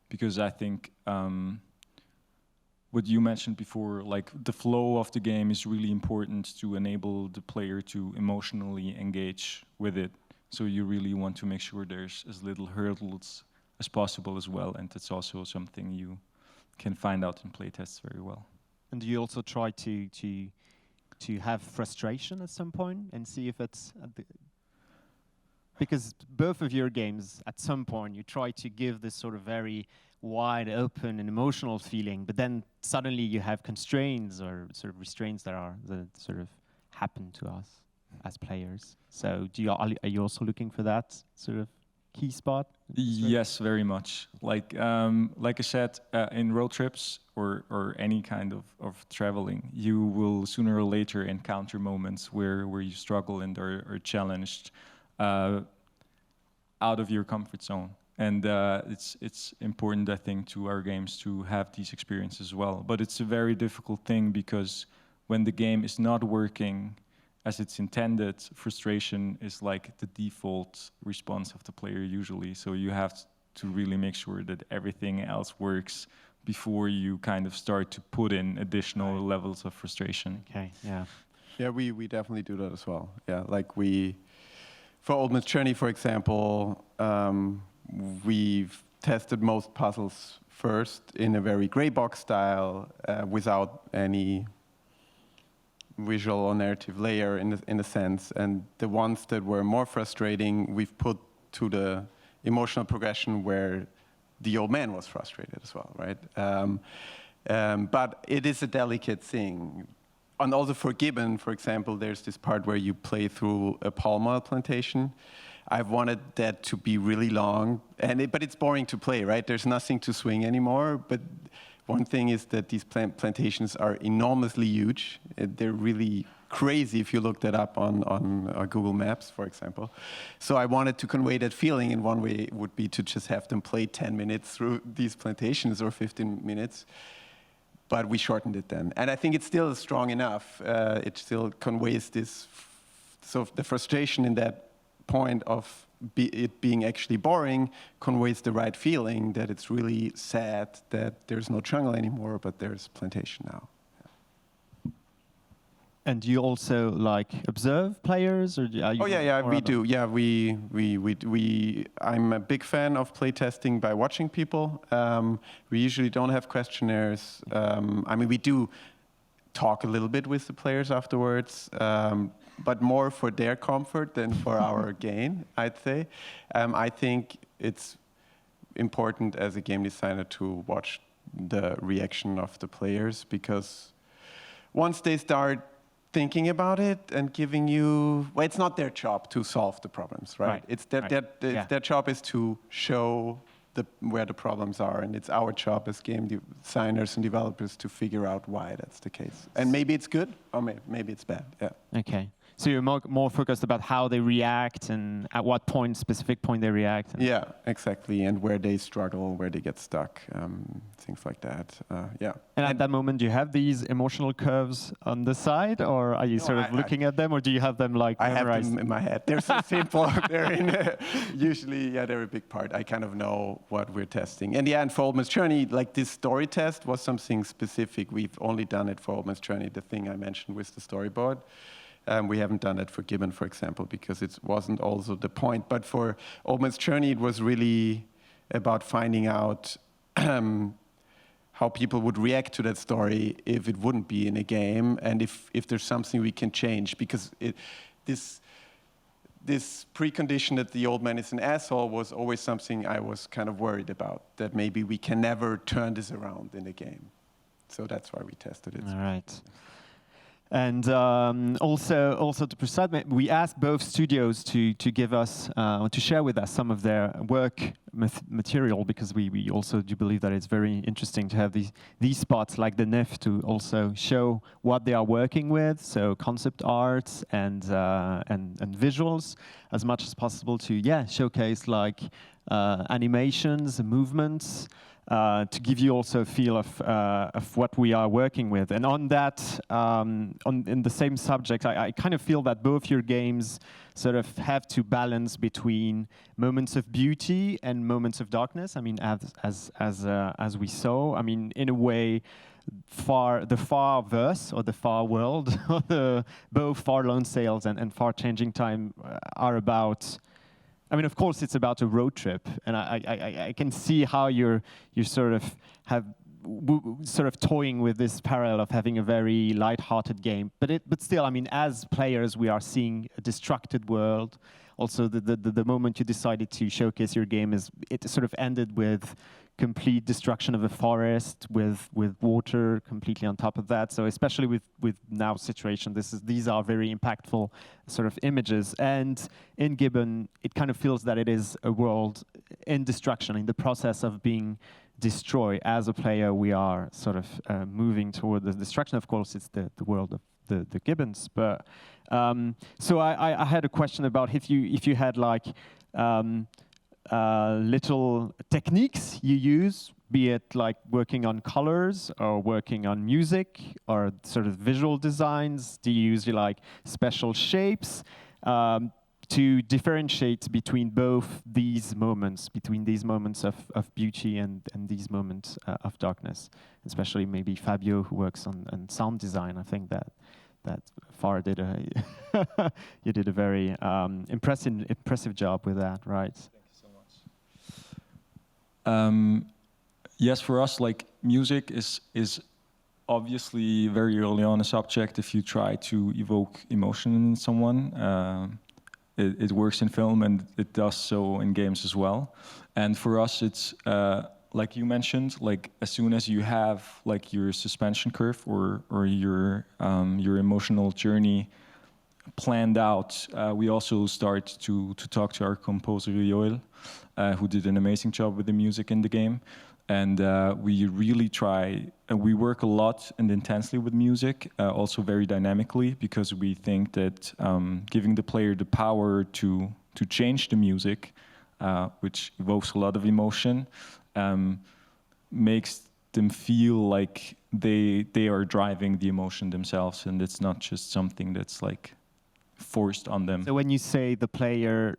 Because I think what you mentioned before, like the flow of the game is really important to enable the player to emotionally engage with it. So you really want to make sure there's as little hurdles as possible as well, and that's also something you can find out in playtests very well. And do you also try to have frustration at some point and see if it's because both of your games at some point you try to give this sort of very wide open and emotional feeling, but then suddenly you have constraints or sort of restraints that sort of happen to us as players. So are you also looking for that sort of key spot? Yes, very much. Like I said, in road trips or any kind of traveling, you will sooner or later encounter moments where you struggle and are challenged out of your comfort zone. And it's important, I think, to our games to have these experiences as well. But it's a very difficult thing because when the game is not working as it's intended, frustration is like the default response of the player usually. So you have to really make sure that everything else works before you kind of start to put in additional levels of frustration. Okay, yeah. Yeah, we definitely do that as well. Yeah, like for Old Man's Journey, for example, we've tested most puzzles first in a very gray box style without any visual or narrative layer in a sense, and the ones that were more frustrating we've put to the emotional progression where the old man was frustrated as well, right? But it is a delicate thing. And also for Gibbon, for example, there's this part where you play through a palm oil plantation. I've wanted that to be really long, but it's boring to play, right? There's nothing to swing anymore, but one thing is that these plantations are enormously huge. They're really crazy if you look that up on Google Maps, for example. So I wanted to convey that feeling, and one way would be to just have them play 10 minutes through these plantations or 15 minutes. But we shortened it then. And I think it's still strong enough. It still conveys this, so the frustration in that point of it being actually boring conveys the right feeling that it's really sad that there's no jungle anymore, but there's plantation now. And do you also like observe players, or are you? Oh yeah, we do. Yeah, I'm a big fan of playtesting by watching people. We usually don't have questionnaires. I mean, we do talk a little bit with the players afterwards, but more for their comfort than for our gain, I'd say. I think it's important as a game designer to watch the reaction of the players, because once they start thinking about it and giving you, well, it's not their job to solve the problems, right? It's their job is to show where the problems are, and it's our job as game designers and developers to figure out why that's the case. And maybe it's good, or maybe it's bad. Yeah. Okay. So you're more focused about how they react and at what specific point they react. Yeah, exactly, and where they struggle, where they get stuck, things like that. Yeah. And at that moment, do you have these emotional curves on the side, or are you sort of looking at them, or do you have them like memorized? I have them in my head. They're so simple. They're usually, they're a big part. I kind of know what we're testing. And yeah, and for Old Man's Journey, like this story test was something specific. We've only done it for Old Man's Journey, the thing I mentioned with the storyboard. We haven't done it for Gibbon, for example, because it wasn't also the point. But for Old Man's Journey, it was really about finding out how people would react to that story if it wouldn't be in a game, and if there's something we can change. Because this precondition that the old man is an asshole was always something I was kind of worried about, that maybe we can never turn this around in a game. So that's why we tested it. All right. And also to proceed, we asked both studios to give us, to share with us some of their work material, because we also do believe that it's very interesting to have these spots like the Nifff to also show what they are working with, so concept arts and visuals, as much as possible to showcase like animations, movements. To give you also a feel of what we are working with. And on that, in the same subject, I kind of feel that both your games sort of have to balance between moments of beauty and moments of darkness. I mean, as we saw, I mean, in a way, the far verse or the far world, both Far Lone Sails and Far Changing Time are about. I mean, of course, it's about a road trip, and I can see how you're sort of toying with this parallel of having a very light-hearted game. But still, I mean, as players, we are seeing a destructed world. Also, the moment you decided to showcase your game it sort of ended with complete destruction of a forest with water completely on top of that. So especially with now situation, these are very impactful sort of images. And in Gibbon, it kind of feels that it is a world in destruction, in the process of being destroyed. As a player, we are sort of moving toward the destruction. Of course, it's the world of the Gibbons. But so I had a question about if you had like little techniques you use, be it like working on colors or working on music or sort of visual designs. Do you use like special shapes to differentiate between both these moments, of beauty and these moments of darkness? Especially maybe Fabio, who works on sound design. I think that Far did you did a very impressive job with that, right? Yes, for us, like music is obviously very early on a subject. If you try to evoke emotion in someone, it works in film and it does so in games as well. And for us, it's like you mentioned, like as soon as you have like your suspension curve or your emotional journey planned out, we also start to talk to our composer Joel, who did an amazing job with the music in the game. And we really try, and we work a lot and intensely with music, also very dynamically, because we think that giving the player the power to change the music, which evokes a lot of emotion, makes them feel like they are driving the emotion themselves, and it's not just something that's like forced on them. So when you say the player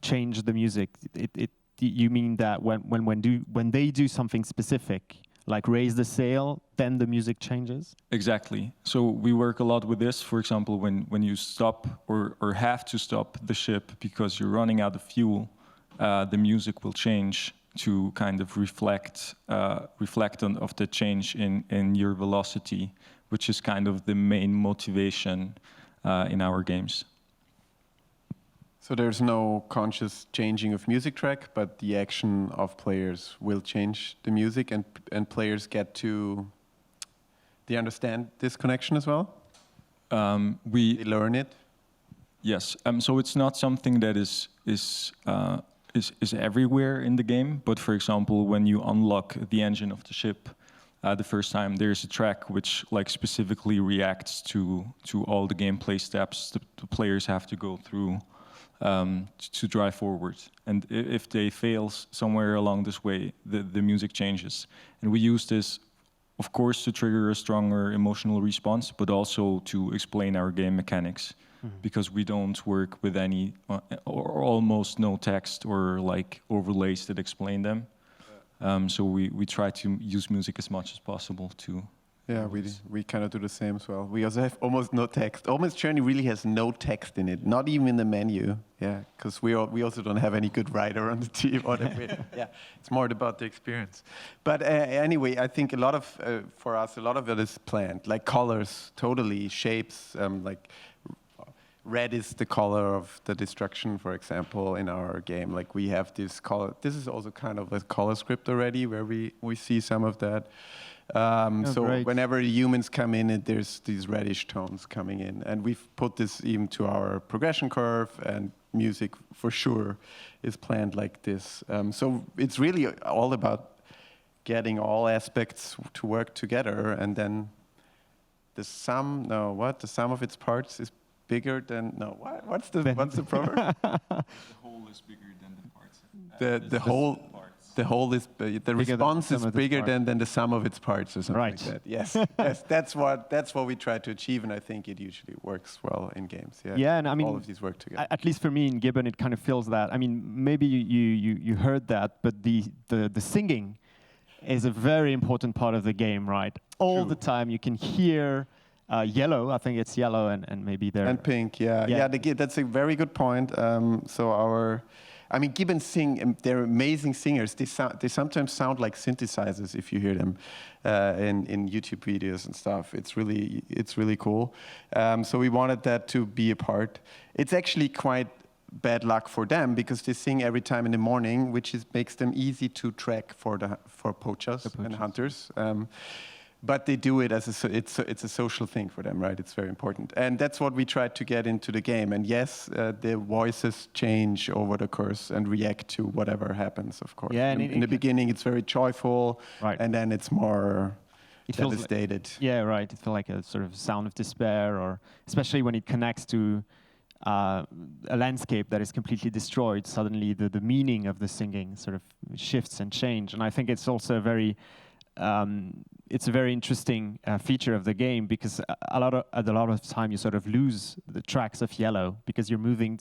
change the music, you mean that when they do something specific, like raise the sail, then the music changes? Exactly. So we work a lot with this. For example, when you stop or have to stop the ship because you're running out of fuel, the music will change to kind of reflect on of the change in your velocity, which is kind of the main motivation in our games. So there's no conscious changing of music track, but the action of players will change the music, and players get to. They understand this connection as well. They learn it. Yes. So it's not something that is everywhere in the game. But for example, when you unlock the engine of the ship the first time, there's a track which like specifically reacts to all the gameplay steps the players have to go through. To drive forward, and if they fail somewhere along this way, the music changes. And we use this, of course, to trigger a stronger emotional response, but also to explain our game mechanics, because we don't work with any or almost no text or like overlays that explain them. So we try to use music as much as possible to. Yeah, we kind of do the same as well. We also have almost no text. Almost Journey really has no text in it, not even in the menu. Yeah, because we also don't have any good writer on the team. Yeah, it's more about the experience. But anyway, I think a lot of for us, a lot of it is planned, like colors, totally shapes. Like red is the color of the destruction, for example, in our game. Like we have this color. This is also kind of a color script already, where we see some of that. So great. whenever humans come in, there's these reddish tones coming in, and we've put this even to our progression curve, and music for sure is planned like this. So it's really all about getting all aspects to work together, and then the sum of its parts is bigger than what's the proverb? The whole is bigger than the parts. The whole is the response is bigger than the sum of its parts, or something like that. Yes, yes, that's what we try to achieve, and I think it usually works well in games. Yeah, yeah, and I mean, all of these work together. At least for me in Gibbon, it kind of feels that. I mean, maybe you heard that, but the singing is a very important part of the game, right? All the time you can hear. Yellow, I think it's yellow, and maybe there. And pink, yeah. That's a very good point. Gibbon sing. They're amazing singers. They sometimes sound like synthesizers if you hear them in YouTube videos and stuff. It's really cool. So we wanted that to be a part. It's actually quite bad luck for them because they sing every time in the morning, which makes them easy to track for poachers and hunters. But they do it as it's a social thing for them, right? It's very important, and that's what we tried to get into the game. And yes, the voices change over the course and react to whatever happens, of course. Yeah, in the beginning, it's very joyful, right, and then it's more devastated. Yeah, right. It feels like a sort of sound of despair, or especially when it connects to a landscape that is completely destroyed. Suddenly, the meaning of the singing sort of shifts and change. And I think it's also a very interesting feature of the game, because at a lot of time you sort of lose the tracks of yellow because you're moving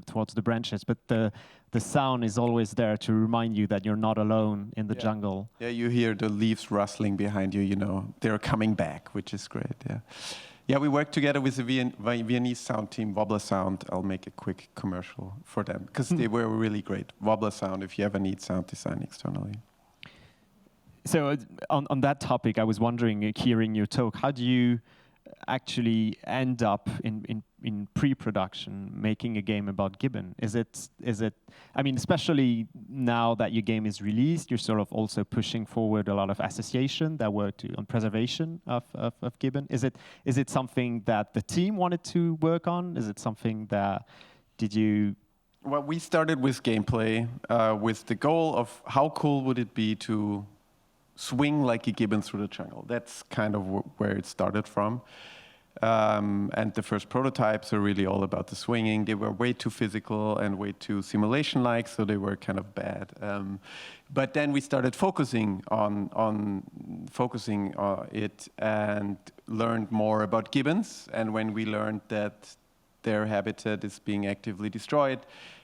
towards the branches, but the sound is always there to remind you that you're not alone in the jungle. Yeah, you hear the leaves rustling behind you. You know they're coming back, which is great. Yeah, we work together with the Viennese sound team, Wobbler Sound. I'll make a quick commercial for them because they were really great. Wobbler Sound, if you ever need sound design externally. So on that topic, I was wondering, hearing your talk, how do you actually end up in pre-production making a game about Gibbon? Is it? I mean, especially now that your game is released, you're sort of also pushing forward a lot of association that work on preservation of Gibbon. Is it something that the team wanted to work on? Is it something that Well, we started with gameplay with the goal of how cool would it be to swing like a gibbon through the jungle. That's kind of where it started from. And the first prototypes are really all about the swinging. They were way too physical and way too simulation-like, so they were kind of bad. But then we started focusing on it and learned more about gibbons. And when we learned that their habitat is being actively destroyed,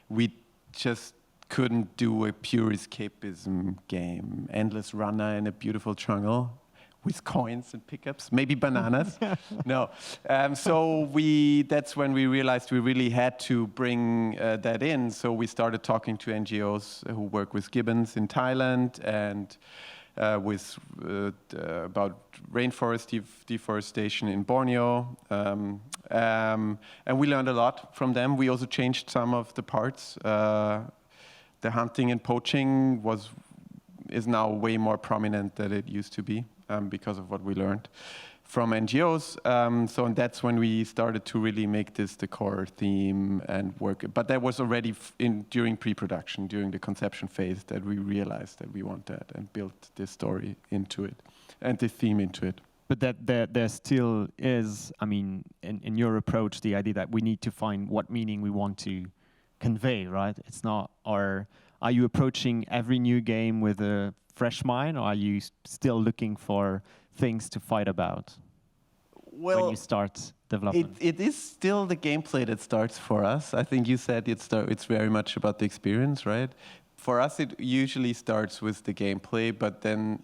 we just couldn't do a pure escapism game. Endless runner in a beautiful jungle with coins and pickups, maybe bananas. No. So that's when we realized we really had to bring that in. So we started talking to NGOs who work with gibbons in Thailand and about rainforest deforestation in Borneo. And we learned a lot from them. We also changed some of the parts. The hunting and poaching is now way more prominent than it used to be because of what we learned from NGOs. And that's when we started to really make this the core theme and work. But that was already during pre-production, during the conception phase, that we realized that we want that and built this story into it and the theme into it. But there still is, I mean, in your approach, the idea that we need to find what meaning we want to convey, right? It's not, or are you approaching every new game with a fresh mind, or are you still looking for things to fight about when you start development? It is still the gameplay that starts for us. I think you said it's very much about the experience, right? For us, it usually starts with the gameplay, but then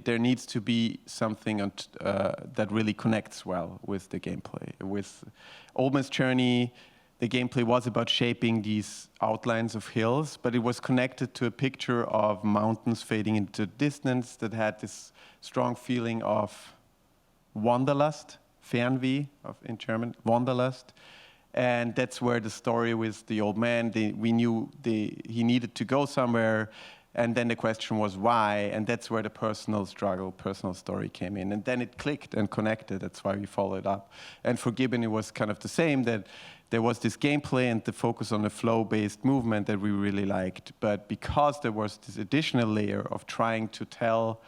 there needs to be something that really connects well with the gameplay. With Old Man's Journey, the gameplay was about shaping these outlines of hills, but it was connected to a picture of mountains fading into distance that had this strong feeling of Wanderlust, Fernweh in German, Wanderlust. And that's where the story with the old man, we knew he needed to go somewhere, and then the question was why, and that's where the personal struggle, personal story came in. And then it clicked and connected, that's why we followed up. And for Gibbon, it was kind of the same, that there was this gameplay and the focus on the flow-based movement that we really liked. But because there was this additional layer of trying to talk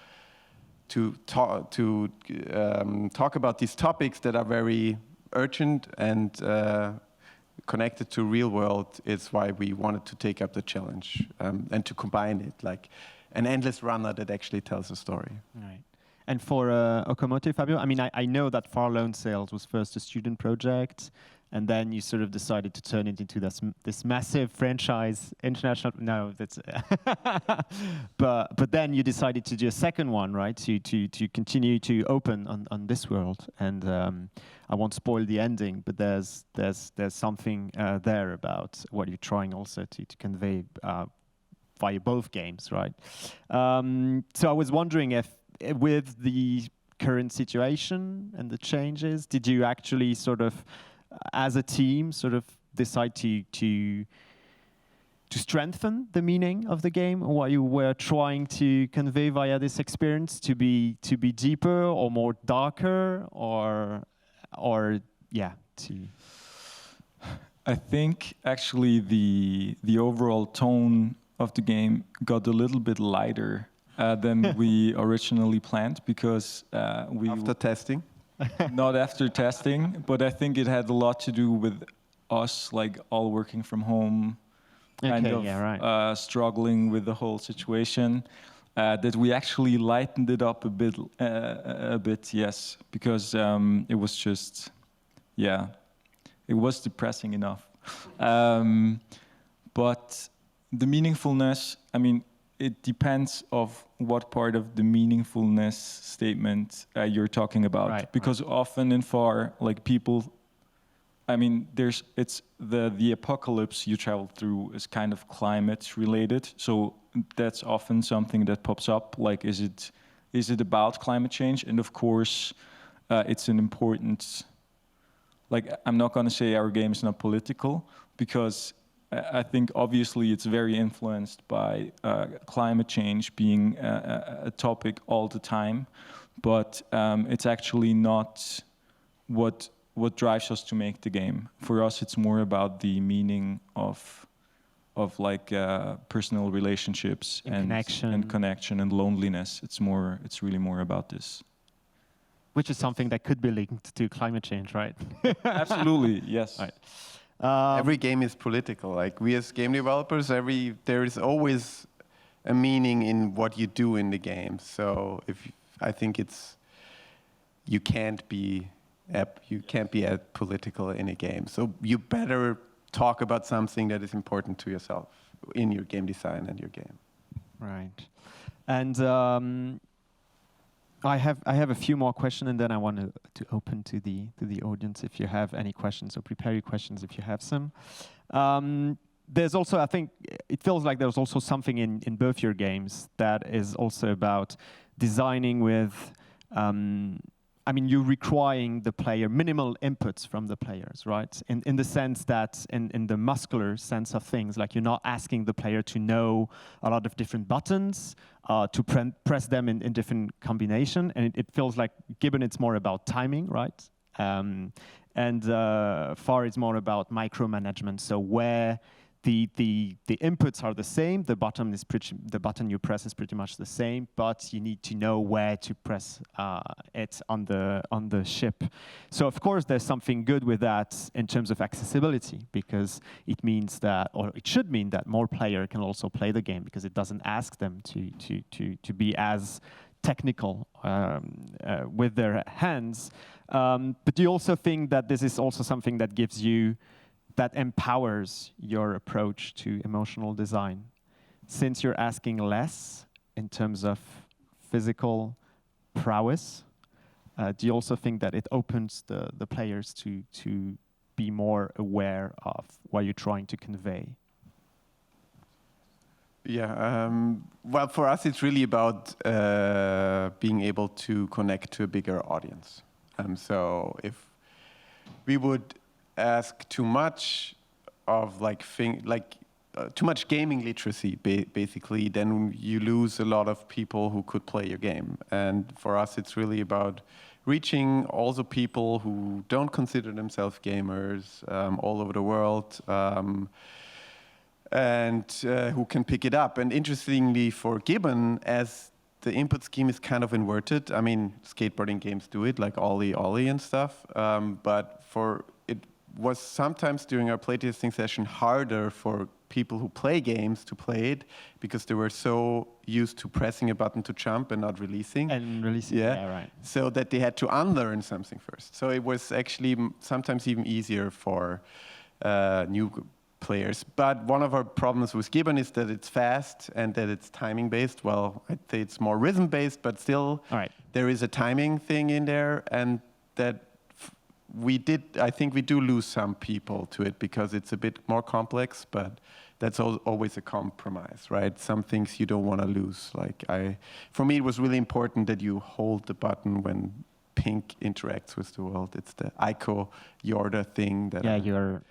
about these topics that are very urgent and connected to real world, it's why we wanted to take up the challenge and to combine it, like an endless runner that actually tells a story. Right. And for Okamoto, Fabio, I mean, I know that Far Lone Sails was first a student project, and then you sort of decided to turn it into this massive franchise, international. No, that's. but then you decided to do a second one, right? To continue to open on this world, and I won't spoil the ending, but there's something there about what you're trying also to convey via both games, right? So I was wondering if, with the current situation and the changes, did you actually sort of, as a team, sort of decide to strengthen the meaning of the game, or what you were trying to convey via this experience, to be deeper or more darker, or yeah, to? I think actually the overall tone of the game got a little bit lighter than we originally planned, because we after testing. Not after testing, but I think it had a lot to do with us, like, all working from home, kind of struggling with the whole situation. That we actually lightened it up a bit, yes, because it was just, yeah, it was depressing enough. But the meaningfulness, I mean, it depends of what part of the meaningfulness statement you're talking about. Right, because often in Far, like, people, I mean, it's the apocalypse you travel through is kind of climate related. So that's often something that pops up. Like, is it about climate change? And of course, it's an important, like, I'm not going to say our game is not political, because I think obviously it's very influenced by climate change being a topic all the time, but it's actually not what drives us to make the game. For us, it's more about the meaning of like personal relationships and connection and loneliness. It's really more about this. Which is something that could be linked to climate change, right? Absolutely, yes. Right. Every game is political. Like, we as game developers, there is always a meaning in what you do in the game. So I think you can't be political in a game. So you better talk about something that is important to yourself. in your game design and your game. Right. And I have a few more questions, and then I want to open to the audience if you have any questions. So prepare your questions if you have some. There's also, I think, it feels like there's also something in both your games that is also about designing with, I mean, you're requiring the player minimal inputs from the players, right? In the sense that, in the muscular sense of things, like you're not asking the player to know a lot of different buttons, to press them in different combination, and it feels like Gibbon, it's more about timing, right? And Far is more about micromanagement. So where the inputs are the same, the button you press is pretty much the same, but you need to know where to press it on the ship. So of course there's something good with that in terms of accessibility, because it means that, or it should mean that more player can also play the game, because it doesn't ask them to be as technical with their hands. But do you also think that this is also something that gives you, that empowers your approach to emotional design? Since you're asking less in terms of physical prowess, do you also think that it opens the players to be more aware of what you're trying to convey? Yeah, well, for us, it's really about being able to connect to a bigger audience. So if we would ask too much of too much gaming literacy, basically, then you lose a lot of people who could play your game. And for us, it's really about reaching also people who don't consider themselves gamers all over the world, and who can pick it up. And interestingly, for Gibbon, as the input scheme is kind of inverted, I mean, skateboarding games do it, like Ollie and stuff, but it was sometimes during our playtesting session harder for people who play games to play it, because they were so used to pressing a button to jump and not releasing. Yeah, right. So that they had to unlearn something first. So it was actually sometimes even easier for new players. But one of our problems with Gibbon is that it's fast and that it's timing based. Well, I'd say it's more rhythm based, but still there is a timing thing in there, and that I think we do lose some people to it because it's a bit more complex, but that's always a compromise, right? Some things you don't want to lose. For me, it was really important that you hold the button when pink interacts with the world. It's the Ico Yorda thing that you're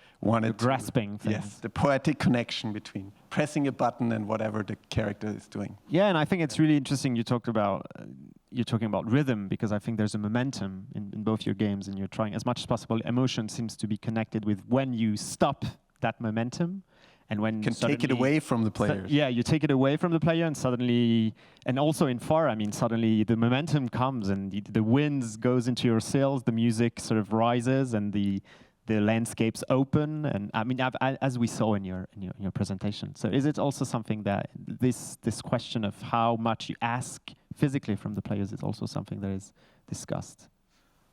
grasping things. Yes, the poetic connection between pressing a button and whatever the character is doing. Yeah, and I think it's really interesting you're talking about rhythm, because I think there's a momentum in both your games, and you're trying as much as possible. Emotion seems to be connected with when you stop that momentum, and when you can take it away from the players. Yeah, you take it away from the player, and suddenly, and also in Far, I mean, suddenly the momentum comes, and the wind goes into your sails, the music sort of rises, and the landscapes open, and I mean, as we saw in your presentation. So is it also something that this question of how much you ask physically from the players is also something that is discussed?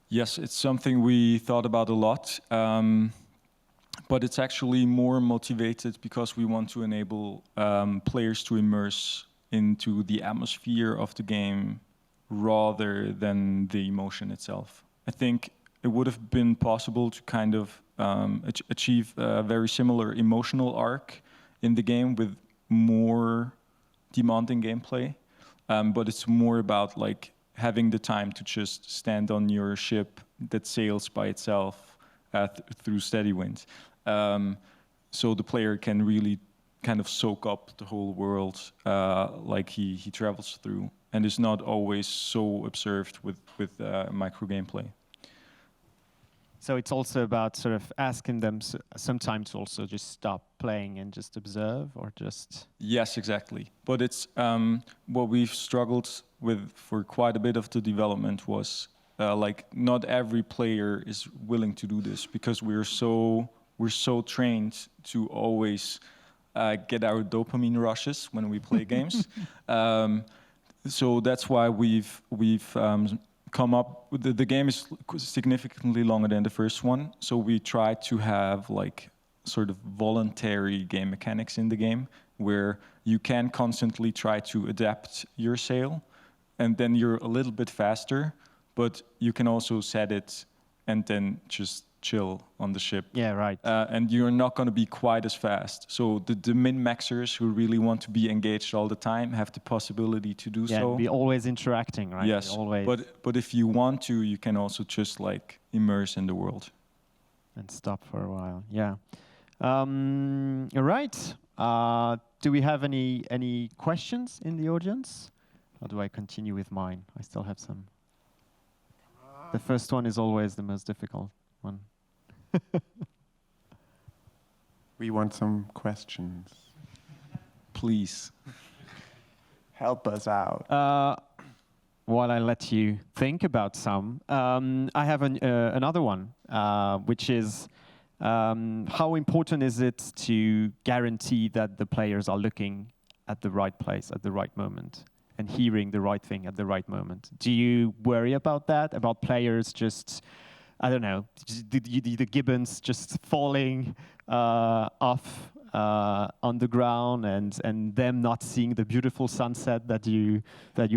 Yes, it's something we thought about a lot, but it's actually more motivated because we want to enable players to immerse into the atmosphere of the game rather than the emotion itself. I think it would have been possible to kind of achieve a very similar emotional arc in the game with more demanding gameplay, but it's more about having the time to just stand on your ship that sails by itself through steady wind. So the player can really kind of soak up the whole world like he travels through, and is not always so observed with micro gameplay. So it's also about sort of asking them sometimes to also just stop playing and just observe, or just... Yes, exactly. But it's what we've struggled with for quite a bit of the development was not every player is willing to do this, because we're so trained to always get our dopamine rushes when we play games. So that's why we've come up with the game is significantly longer than the first one, so we try to have sort of voluntary game mechanics in the game, where you can constantly try to adapt your sail, and then you're a little bit faster, but you can also set it and then just chill on the ship. Yeah, right. And you're not going to be quite as fast. So the min-maxers who really want to be engaged all the time have the possibility to do so. Be always interacting, right? Yes, always. But if you want to, you can also just like immerse in the world. And stop for a while, yeah. All right. Do we have any questions in the audience? Or do I continue with mine? I still have some. The first one is always the most difficult one. We want some questions. Please. Help us out. While I let you think about some, I have another one, which is how important is it to guarantee that the players are looking at the right place at the right moment and hearing the right thing at the right moment? Do you worry about that, about players just, I don't know, the gibbons just falling off on the ground and them not seeing the beautiful sunset that you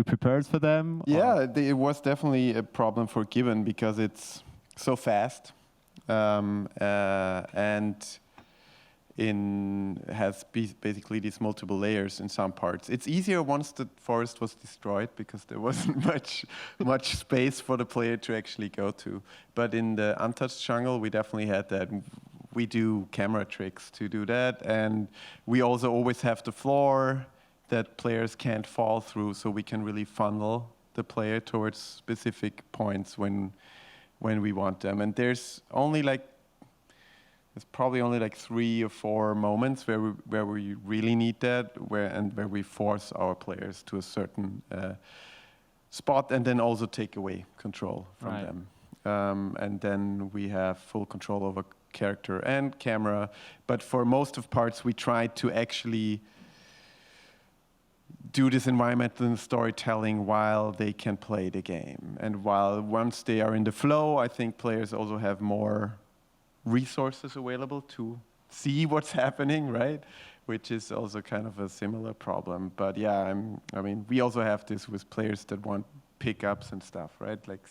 prepared for them? Yeah, it was definitely a problem for Gibbon because it's so fast and has basically these multiple layers in some parts. It's easier once the forest was destroyed because there wasn't much space for the player to actually go to. But in the untouched jungle, we definitely had that. We do camera tricks to do that, and we also always have the floor that players can't fall through, so we can really funnel the player towards specific points when we want them. And there's probably only like 3 or 4 moments where we really need that, where we force our players to a certain spot, and then also take away control from them. And then we have full control over character and camera. But for most of parts, we try to actually do this environmental storytelling while they can play the game. And once they are in the flow, I think players also have more resources available to see what's happening, right? Which is also kind of a similar problem. But yeah, I mean, we also have this with players that want pickups and stuff, right? Like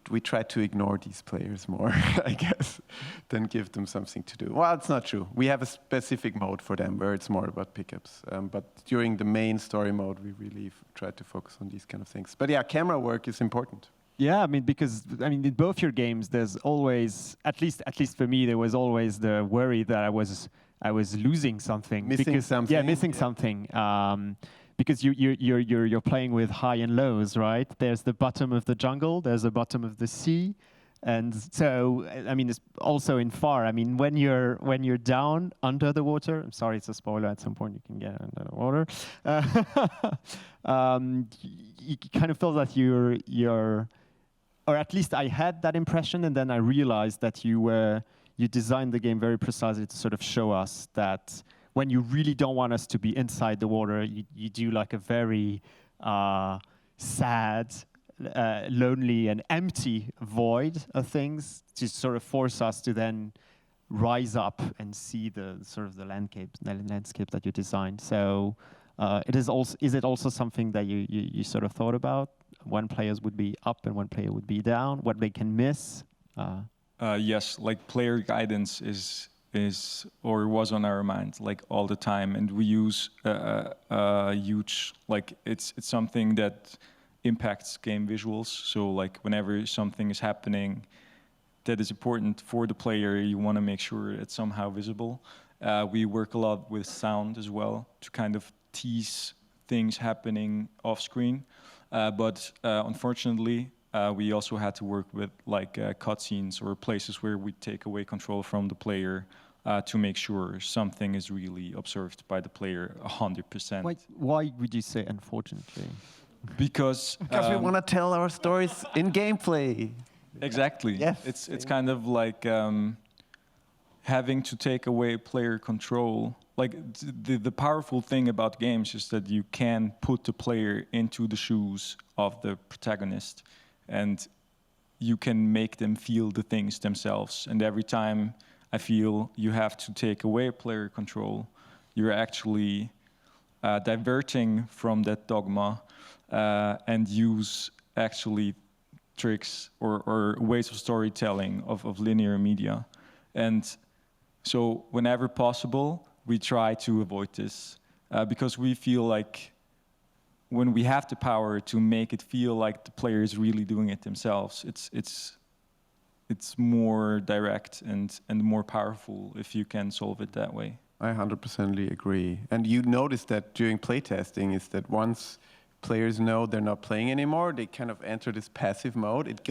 we try to ignore these players more, I guess, than give them something to do. Well, it's not true. We have a specific mode for them where it's more about pickups. But during the main story mode, we really try to focus on these kind of things. But yeah, camera work is important. Yeah, I mean, because in both your games, there's always, at least for me, there was always the worry that I was losing something, missing something. Yeah, missing something. Because you're playing with high and lows, right? There's the bottom of the jungle, there's the bottom of the sea, and so I mean, it's also in far. I mean, when you're down under the water, I'm sorry, it's a spoiler. At some point, you can get under the water. You kind of feel that you're, or at least I had that impression, and then I realized that you designed the game very precisely to sort of show us that when you really don't want us to be inside the water, you do like a very sad, lonely and empty void of things to sort of force us to then rise up and see the sort of the landscape that you designed. So is it also something that you sort of thought about when players would be up and when player would be down, what they can miss? Yes, like player guidance is or was on our mind like all the time, and we use a huge, like it's something that impacts game visuals. So like whenever something is happening that is important for the player, you want to make sure it's somehow visible. We work a lot with sound as well to kind of tease things happening off screen, but unfortunately we also had to work with like cutscenes or places where we take away control from the player to make sure something is really observed by the player 100%. Why would you say unfortunately? Because we want to tell our stories in gameplay. Exactly. Yes. It's kind of like having to take away player control. Like the powerful thing about games is that you can put the player into the shoes of the protagonist, and you can make them feel the things themselves. And every time I feel you have to take away player control, you're actually diverting from that dogma and use actually tricks or ways of storytelling of linear media. And so whenever possible, we try to avoid this because we feel like when we have the power to make it feel like the player is really doing it themselves, it's more direct and more powerful if you can solve it that way. I 100% agree. And you notice that during playtesting is that once players know they're not playing anymore, they kind of enter this passive mode. It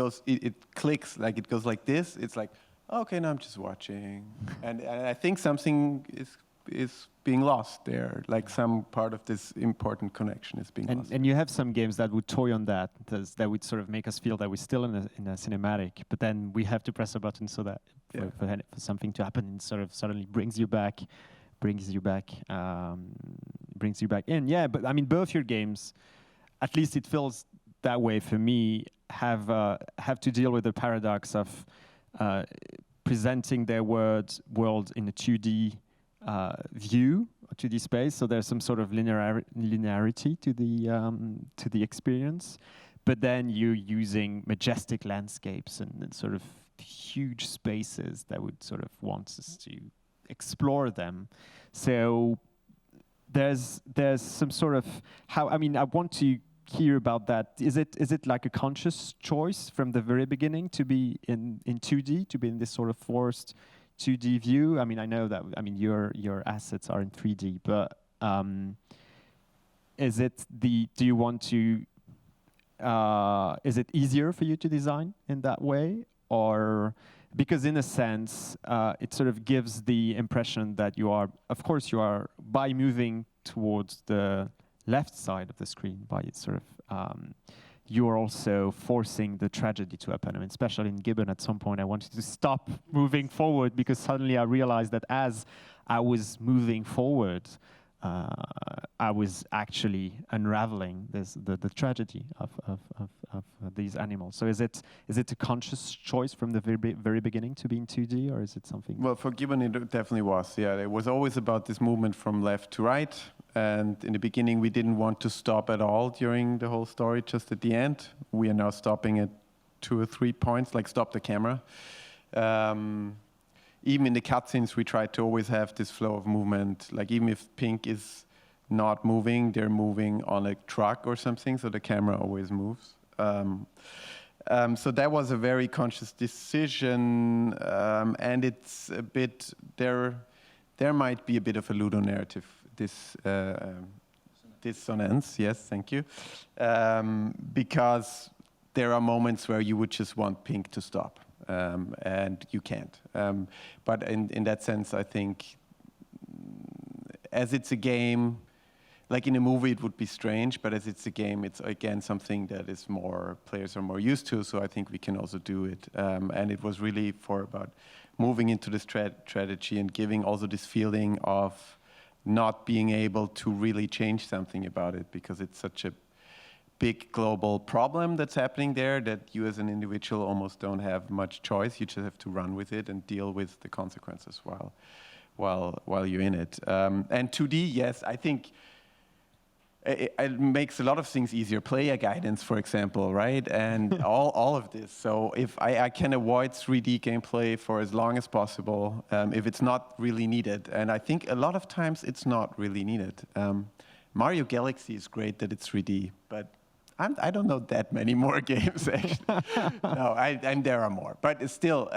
clicks, like it goes like this. It's like, okay, now I'm just watching. And I think something is being lost there. Like some part of this important connection is being lost. And you have some games that would toy on that, that would sort of make us feel that we're still in a cinematic, but then we have to press a button so that for something to happen and sort of suddenly brings you back in. Yeah, but I mean, both your games, at least it feels that way for me, have to deal with the paradox of presenting their world in a 2D view, 2D space. So there's some sort of linearity to the experience, but then you're using majestic landscapes and sort of huge spaces that would sort of want us to explore them. So there's some sort of I want to hear about that. Is it like a conscious choice from the very beginning to be in 2D, to be in this sort of forced 2D view? I mean, I know that your assets are in 3D, but is it easier for you to design in that way? Or because in a sense, it sort of gives the impression that you are, by moving towards the left side of the screen, by sort of, you are also forcing the tragedy to happen. I mean, especially in Gibbon, at some point, I wanted to stop moving forward because suddenly I realized that as I was moving forward, I was actually unraveling the tragedy of these animals. So is it a conscious choice from the very beginning to be in 2D, or is it something? Well, for Gibbon, it definitely was. Yeah, it was always about this movement from left to right. And in the beginning, we didn't want to stop at all during the whole story, just at the end. We are now stopping at 2 or 3 points, like stop the camera. Even in the cutscenes, we try to always have this flow of movement. Like even if Pink is not moving, they're moving on a truck or something, so the camera always moves. So that was a very conscious decision, and it's a bit, there might be a bit of a ludonarrative dissonance, yes, thank you, because there are moments where you would just want Pink to stop. And you can't. But in that sense, I think, as it's a game, like in a movie it would be strange, but as it's a game, it's again something that is players are more used to, so I think we can also do it. And it was really about moving into the strategy and giving also this feeling of not being able to really change something about it, because it's such a big global problem that's happening there that you as an individual almost don't have much choice. You just have to run with it and deal with the consequences while you're in it. And 2D, yes, I think it makes a lot of things easier. Player guidance, for example, right? And all of this. So if I can avoid 3D gameplay for as long as possible, if it's not really needed. And I think a lot of times it's not really needed. Mario Galaxy is great that it's 3D, but I don't know that many more games, actually. No, and there are more. But still,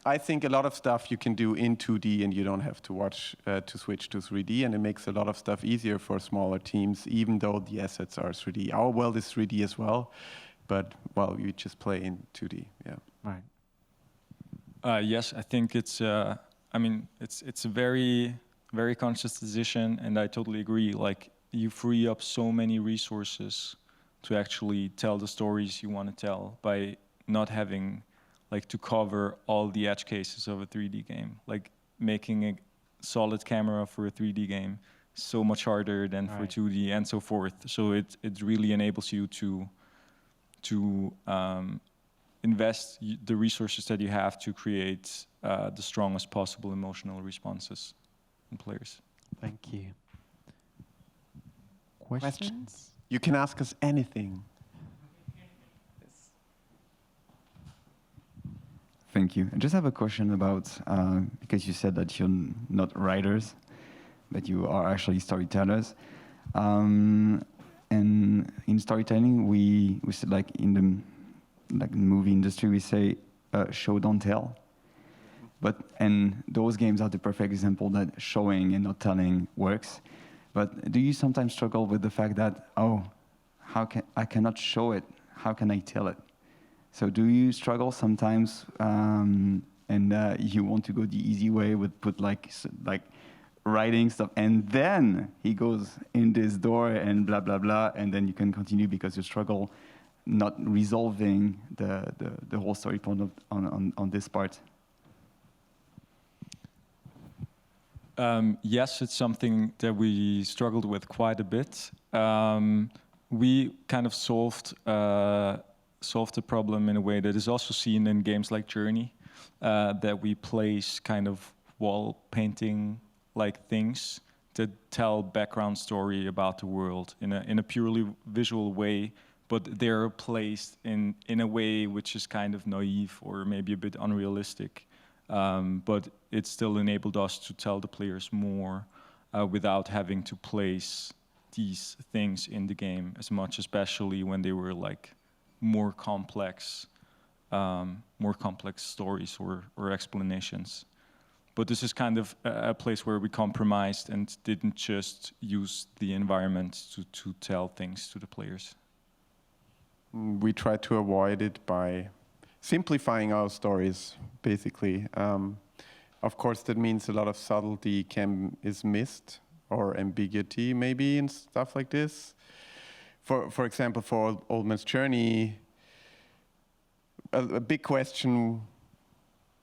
I think a lot of stuff you can do in 2D and you don't have to watch to switch to 3D, and it makes a lot of stuff easier for smaller teams, even though the assets are 3D. Our world is 3D as well, but, well, you just play in 2D, yeah. Right. Yes, I think it's a very, very conscious decision, and I totally agree. Like, you free up so many resources to actually tell the stories you want to tell by not having to cover all the edge cases of a 3D game. Like making a solid camera for a 3D game is so much harder than for 2D and so forth. So it really enables you to invest the resources that you have to create the strongest possible emotional responses in players. Thank you. Questions? You can ask us anything. Thank you. I just have a question about, because you said that you're not writers, but you are actually storytellers. And in storytelling, we said, like in the movie industry, we say show, don't tell. And those games are the perfect example that showing and not telling works. But do you sometimes struggle with the fact that, I cannot show it, how can I tell it? So do you struggle sometimes, and you want to go the easy way with put like writing stuff, and then he goes in this door and blah blah blah, and then you can continue because you struggle not resolving the whole story point on this part? Yes, it's something that we struggled with quite a bit. We kind of solved the problem in a way that is also seen in games like Journey, that we place kind of wall painting like things that tell background story about the world in a purely visual way, but they're placed in a way which is kind of naive or maybe a bit unrealistic. But it still enabled us to tell the players more without having to place these things in the game as much, especially when they were like more complex stories or explanations. But this is kind of a place where we compromised and didn't just use the environment to tell things to the players. We try to avoid it by simplifying our stories, basically. Of course, that means a lot of subtlety is missed, or ambiguity maybe, and stuff like this. For example, for Old Man's Journey, a big question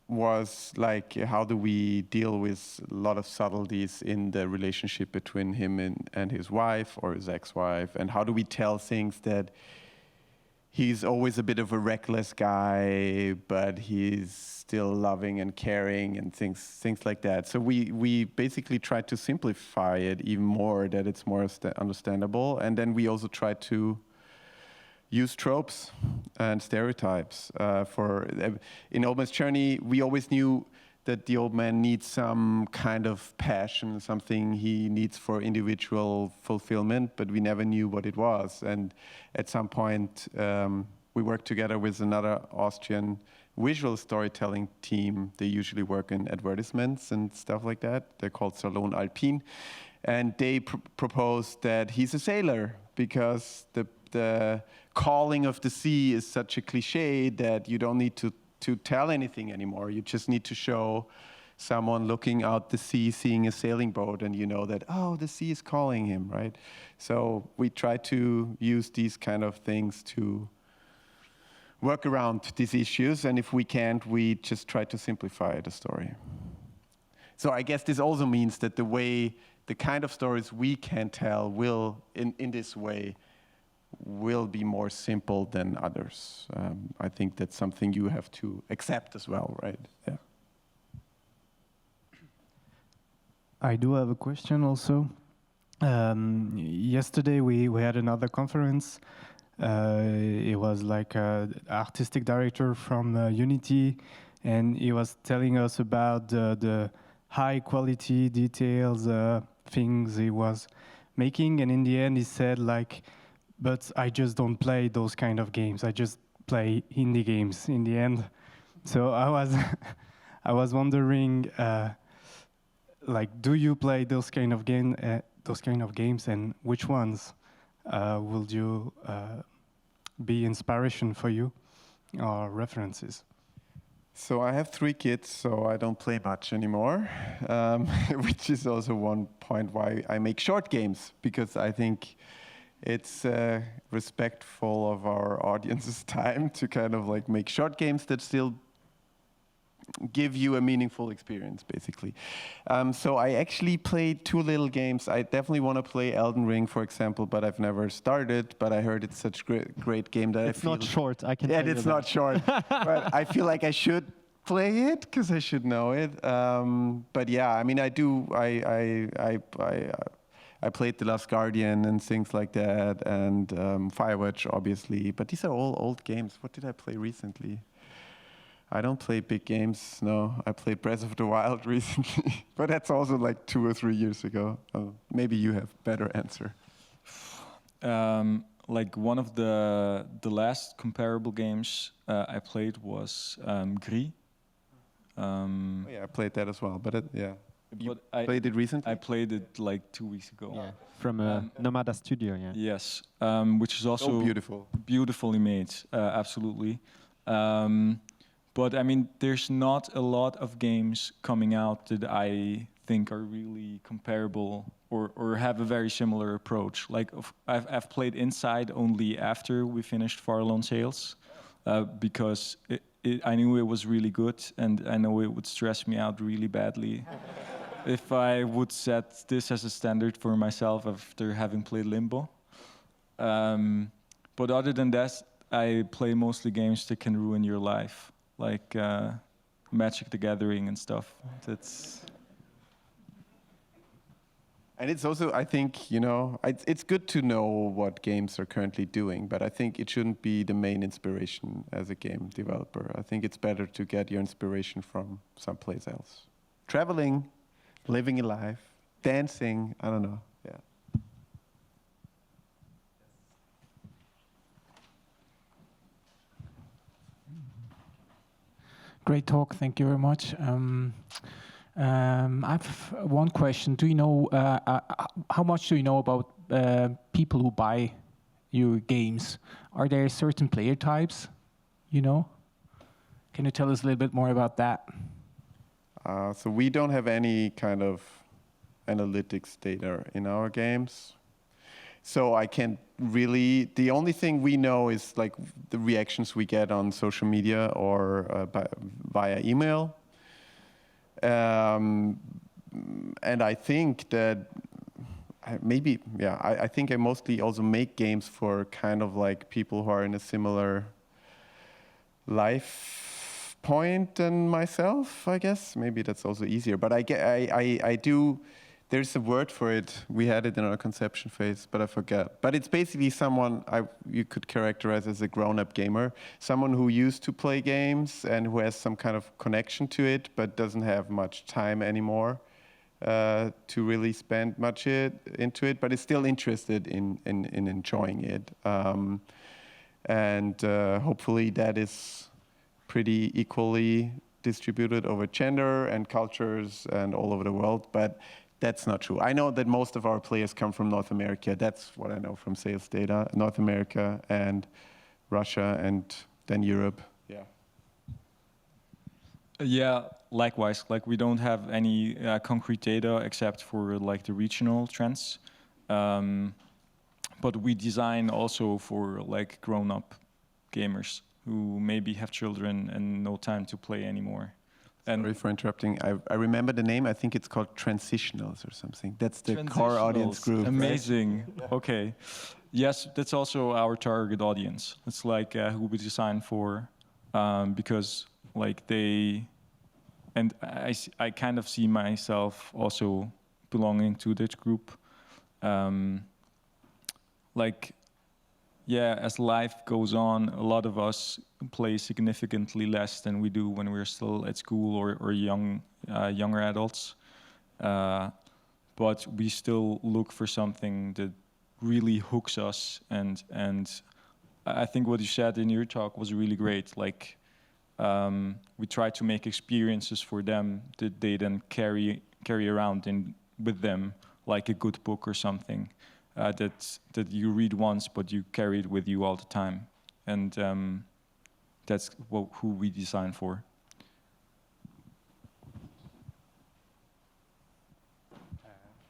was like, how do we deal with a lot of subtleties in the relationship between him and his wife or his ex-wife, and how do we tell things that he's always a bit of a reckless guy, but he's still loving and caring and things like that. So we basically try to simplify it even more, that it's more understandable. And then we also try to use tropes and stereotypes. In Old Man's Journey, we always knew that the old man needs some kind of passion, something he needs for individual fulfillment, but we never knew what it was. And at some point, we worked together with another Austrian visual storytelling team. They usually work in advertisements and stuff like that. They're called Salon Alpine. And they proposed that he's a sailor because the calling of the sea is such a cliche that you don't need to tell anything anymore. You just need to show someone looking out the sea, seeing a sailing boat, and you know that, oh, the sea is calling him, right? So we try to use these kind of things to work around these issues, and if we can't, we just try to simplify the story. So I guess this also means that the kind of stories we can tell will, in this way, will be more simple than others. I think that's something you have to accept as well, right? Yeah. I do have a question also. Yesterday we had another conference. It was like an artistic director from Unity, and he was telling us about the high quality details things he was making, and in the end he said like, but I just don't play those kind of games. I just play indie games in the end. So I was wondering, like, do you play those kind of games, and which ones will you be inspiration for you or references? So I have 3 kids, so I don't play much anymore, which is also one point why I make short games, because I think it's respectful of our audience's time to kind of like make short games that still give you a meaningful experience, basically. So I actually played 2 little games. I definitely want to play Elden Ring, for example, but I've never started. But I heard it's such a great game that it's not short. I can. Yeah, it's not short. But I feel like I should play it because I should know it. But yeah, I mean, I do. I played The Last Guardian and things like that, and Firewatch, obviously. But these are all old games. What did I play recently? I don't play big games, no. I played Breath of the Wild recently, but that's also like 2 or 3 years ago. Maybe you have better answer. Like one of the last comparable games I played was Gris. Yeah, I played that as well, but yeah. You But played it recently? I played it like 2 weeks ago. Yeah. From Nomada Studio, yeah. Yes, which is also So beautiful. beautifully made, absolutely. But I mean, there's not a lot of games coming out that I think are really comparable or have a very similar approach. Like I've played Inside only after we finished Far Alone Sales, because I knew it was really good, and I know it would stress me out really badly if I would set this as a standard for myself after having played Limbo. But other than that, I play mostly games that can ruin your life, like Magic the Gathering and stuff. And it's also, I think, you know, it's good to know what games are currently doing, but I think it shouldn't be the main inspiration as a game developer. I think it's better to get your inspiration from someplace else. Traveling, living a life, dancing, I don't know, yeah. Great talk, thank you very much. I've one question. Do you know how much do you know about people who buy your games? Are there certain player types? You know, can you tell us a little bit more about that? So we don't have any kind of analytics data in our games. So I can't really. The only thing we know is like the reactions we get on social media or via email. And I think that maybe, yeah, I think I mostly also make games for kind of like people who are in a similar life point than myself, I guess. Maybe that's also easier. But I do, there's a word for it. We had it in our conception phase, but I forget. But it's basically someone you could characterize as a grown-up gamer, someone who used to play games and who has some kind of connection to it, but doesn't have much time anymore to really spend much into it, but is still interested in enjoying it. And hopefully that is pretty equally distributed over gender and cultures and all over the world, but that's not true. I know that most of our players come from North America. That's what I know from sales data. North America and Russia and then Europe. Yeah. Yeah, likewise. Like we don't have any concrete data except for like the regional trends. But we design also for like grown-up gamers who maybe have children and no time to play anymore. Sorry for interrupting. I remember the name. I think it's called Transitionals or something. That's the core audience group. Amazing. Right? Okay. Yes, that's also our target audience. It's like who we design for, because like they, and I kind of see myself also belonging to this group. Like, yeah, as life goes on, a lot of us play significantly less than we do when we're still at school or younger adults. But we still look for something that really hooks us. And I think what you said in your talk was really great. Like, we try to make experiences for them that they then carry around with them, like a good book or something. That you read once, but you carry it with you all the time, and that's who we design for.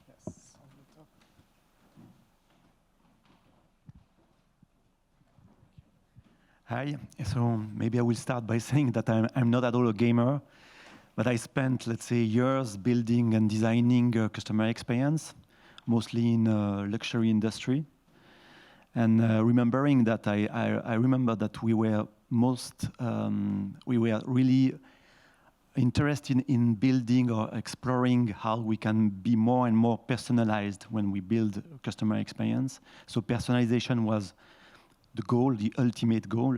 Yes. Hi. So maybe I will start by saying that I'm not at all a gamer, but I spent, let's say, years building and designing a customer experience, mostly in luxury industry. And remembering that I remember that we were really interested in building or exploring how we can be more and more personalized when we build customer experience. So personalization was the goal, the ultimate goal.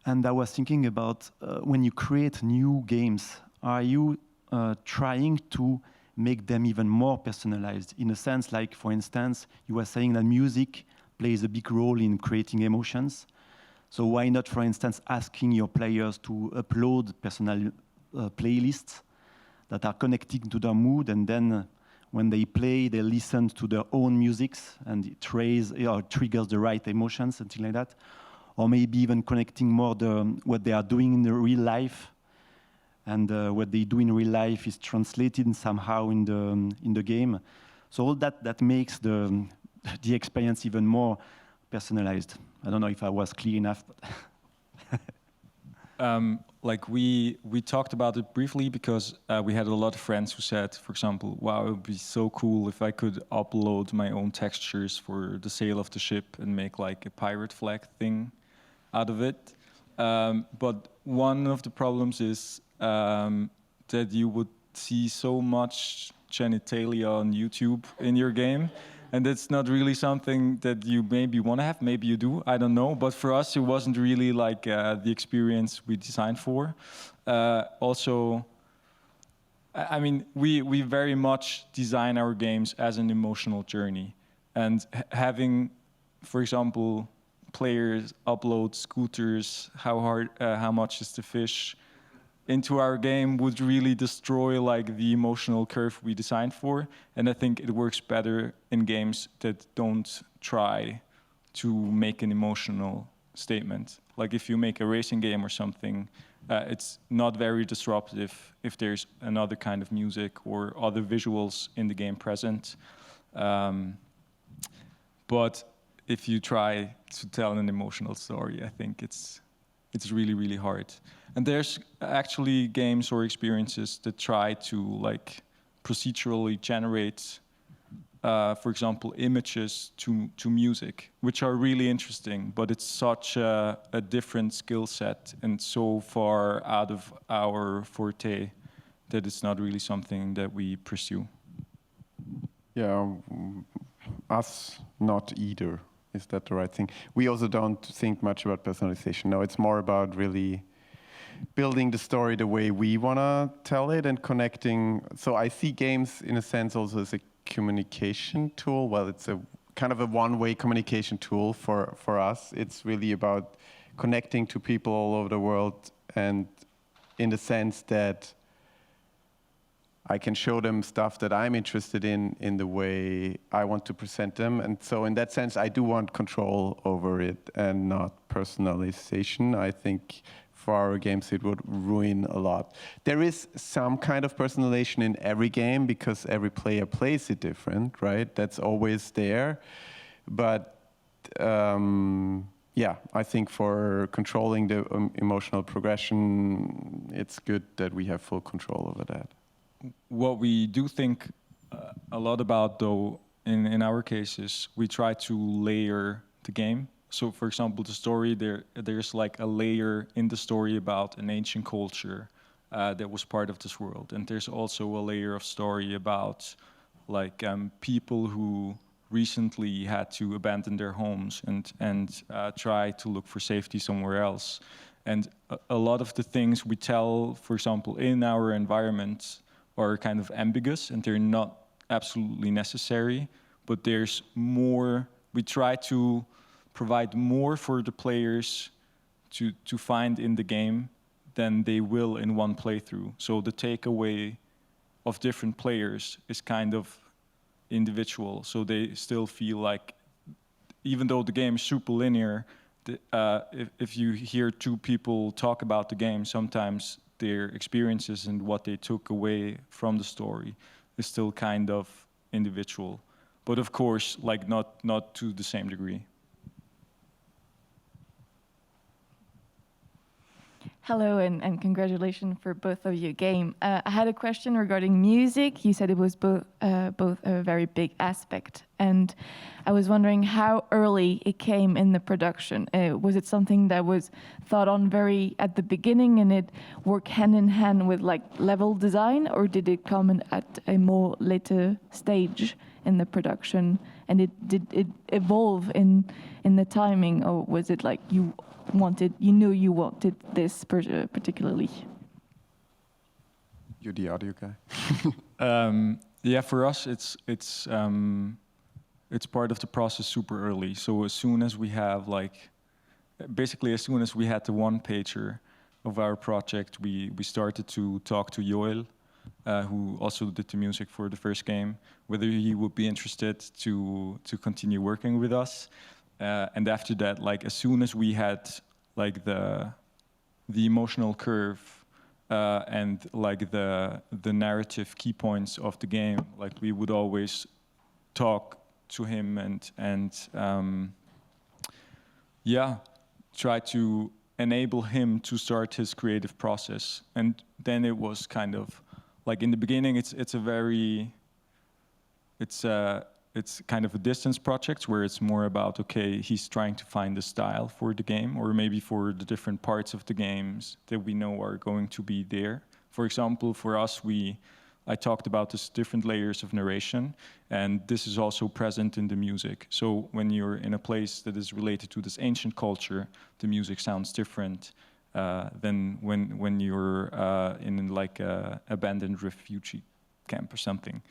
And I was thinking about when you create new games, are you trying to make them even more personalized? In a sense, like, for instance, you were saying that music plays a big role in creating emotions. So why not, for instance, asking your players to upload personal playlists that are connecting to their mood, and then when they play, they listen to their own musics, and it triggers the right emotions, something like that. Or maybe even connecting more what they are doing in the real life, and what they do in real life is translated somehow in the game. So all that makes the experience even more personalized. I don't know if I was clear enough. Like we talked about it briefly because we had a lot of friends who said, for example, wow, it would be so cool if I could upload my own textures for the sail of the ship and make like a pirate flag thing out of it. But one of the problems is that you would see so much genitalia on YouTube in your game. And that's not really something that you maybe want to have. Maybe you do, I don't know. But for us, it wasn't really like the experience we designed for. Also, I mean, we very much design our games as an emotional journey. And having, for example, players upload scooters, how much is the fish, into our game would really destroy like the emotional curve we designed for. And I think it works better in games that don't try to make an emotional statement. Like if you make a racing game or something, it's not very disruptive if there's another kind of music or other visuals in the game present. But if you try to tell an emotional story, I think it's really, really hard. And there's actually games or experiences that try to like procedurally generate, for example, images to music, which are really interesting, but it's such a different skill set and so far out of our forte that it's not really something that we pursue. Yeah, us not either. Is that the right thing? We also don't think much about personalization. No, it's more about really building the story the way we want to tell it and connecting. So I see games in a sense also as a communication tool. Well, it's a kind of a one-way communication tool for us. It's really about connecting to people all over the world, and in the sense that I can show them stuff that I'm interested in the way I want to present them. And so in that sense, I do want control over it and not personalization. I think for our games, it would ruin a lot. There is some kind of personalization in every game because every player plays it different, right? That's always there. But yeah, I think for controlling the emotional progression, it's good that we have full control over that. What we do think a lot about, though, in our cases, we try to layer the game. So, for example, the story, there's like a layer in the story about an ancient culture that was part of this world. And there's also a layer of story about like people who recently had to abandon their homes and try to look for safety somewhere else. And a lot of the things we tell, for example, in our environment are kind of ambiguous and they're not absolutely necessary, but there's more. We try to provide more for the players to find in the game than they will in one playthrough. So the takeaway of different players is kind of individual. So they still feel like, even though the game is super linear, if you hear two people talk about the game, sometimes their experiences and what they took away from the story is still kind of individual. But of course, like not to the same degree. Hello, and congratulations for both of your game. I had a question regarding music. You said it was both a very big aspect, and I was wondering how early it came in the production. Was it something that was thought on very at the beginning, and it worked hand in hand with like level design, or did it come in at a more later stage in the production, and did it evolve in the timing, or was it like you knew you wanted this particularly? You're the audio guy. Yeah, for us, it's part of the process super early. So as soon as we have basically as soon as we had the one pager of our project, we started to talk to Joel, who also did the music for the first game, whether he would be interested to continue working with us. And after that, as soon as we had the emotional curve and the narrative key points of the game, we would always talk to him and try to enable him to start his creative process. And then it was kind of in the beginning, it's kind of a distance project where it's more about, okay, he's trying to find a style for the game, or maybe for the different parts of the games that we know are going to be there. For example, for us, I talked about this different layers of narration, and this is also present in the music. So when you're in a place that is related to this ancient culture, the music sounds different than when you're in a abandoned refugee camp or something.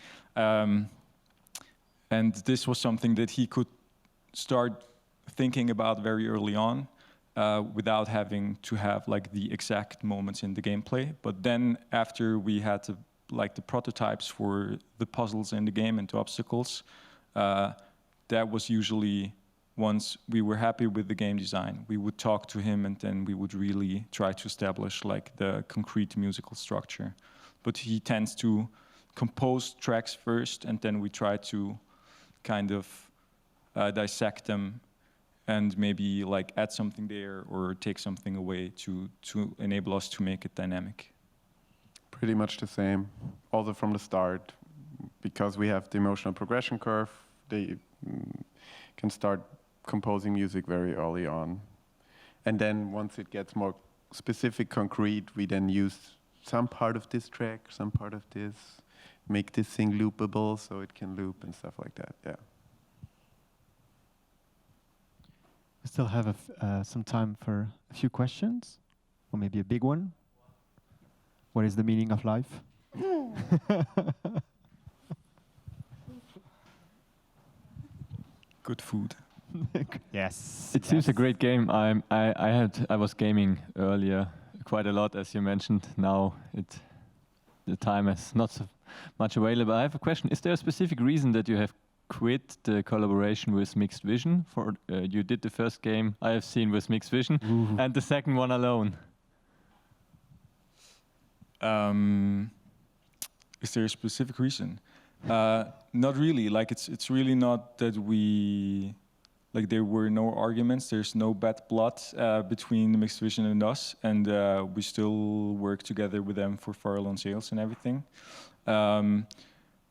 And this was something that he could start thinking about very early on without having to have the exact moments in the gameplay. But then after we had the prototypes for the puzzles in the game and the obstacles, that was usually once we were happy with the game design, we would talk to him and then we would really try to establish the concrete musical structure. But he tends to compose tracks first, and then we try to kind of dissect them and maybe add something there or take something away to enable us to make it dynamic. Pretty much the same, also from the start, because we have the emotional progression curve. They can start composing music very early on, and then once it gets more specific, concrete, we then use some part of this track, some part of this. Make this thing loopable so it can loop and stuff like that, yeah. We still have some time for a few questions, or maybe a big one. What is the meaning of life? Good food. Yes. It seems a great game. I was gaming earlier quite a lot, as you mentioned. Now the time is not so much available. I have a question. Is there a specific reason that you have quit the collaboration with Mixed Vision? You did the first game I have seen with Mixed Vision, and the second one alone. Is there a specific reason? Not really. It's really not that we there were no arguments. There's no bad blood between Mixed Vision and us, and we still work together with them for Farallon sales and everything.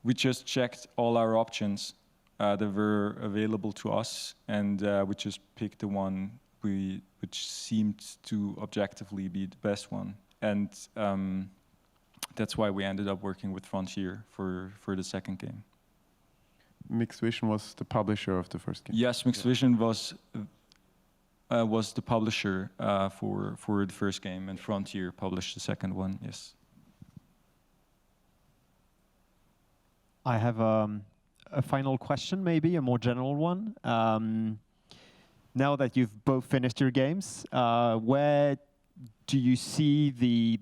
We just checked all our options that were available to us, and we just picked the one which seemed to objectively be the best one. And that's why we ended up working with Frontier for the second game. Mixed Vision was the publisher of the first game. Yes, Mixed Vision was the publisher for the first game, and Frontier published the second one. Yes. I have a final question, maybe a more general one. Now that you've both finished your games, where do you see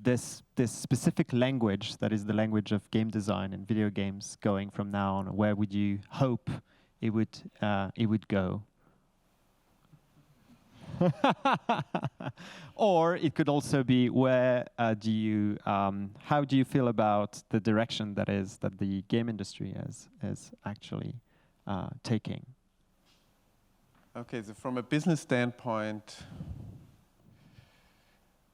this specific language that is the language of game design and video games going from now on? Where would you hope it would go? Or it could also be where how do you feel about the direction that the game industry is actually taking? Okay, so from a business standpoint,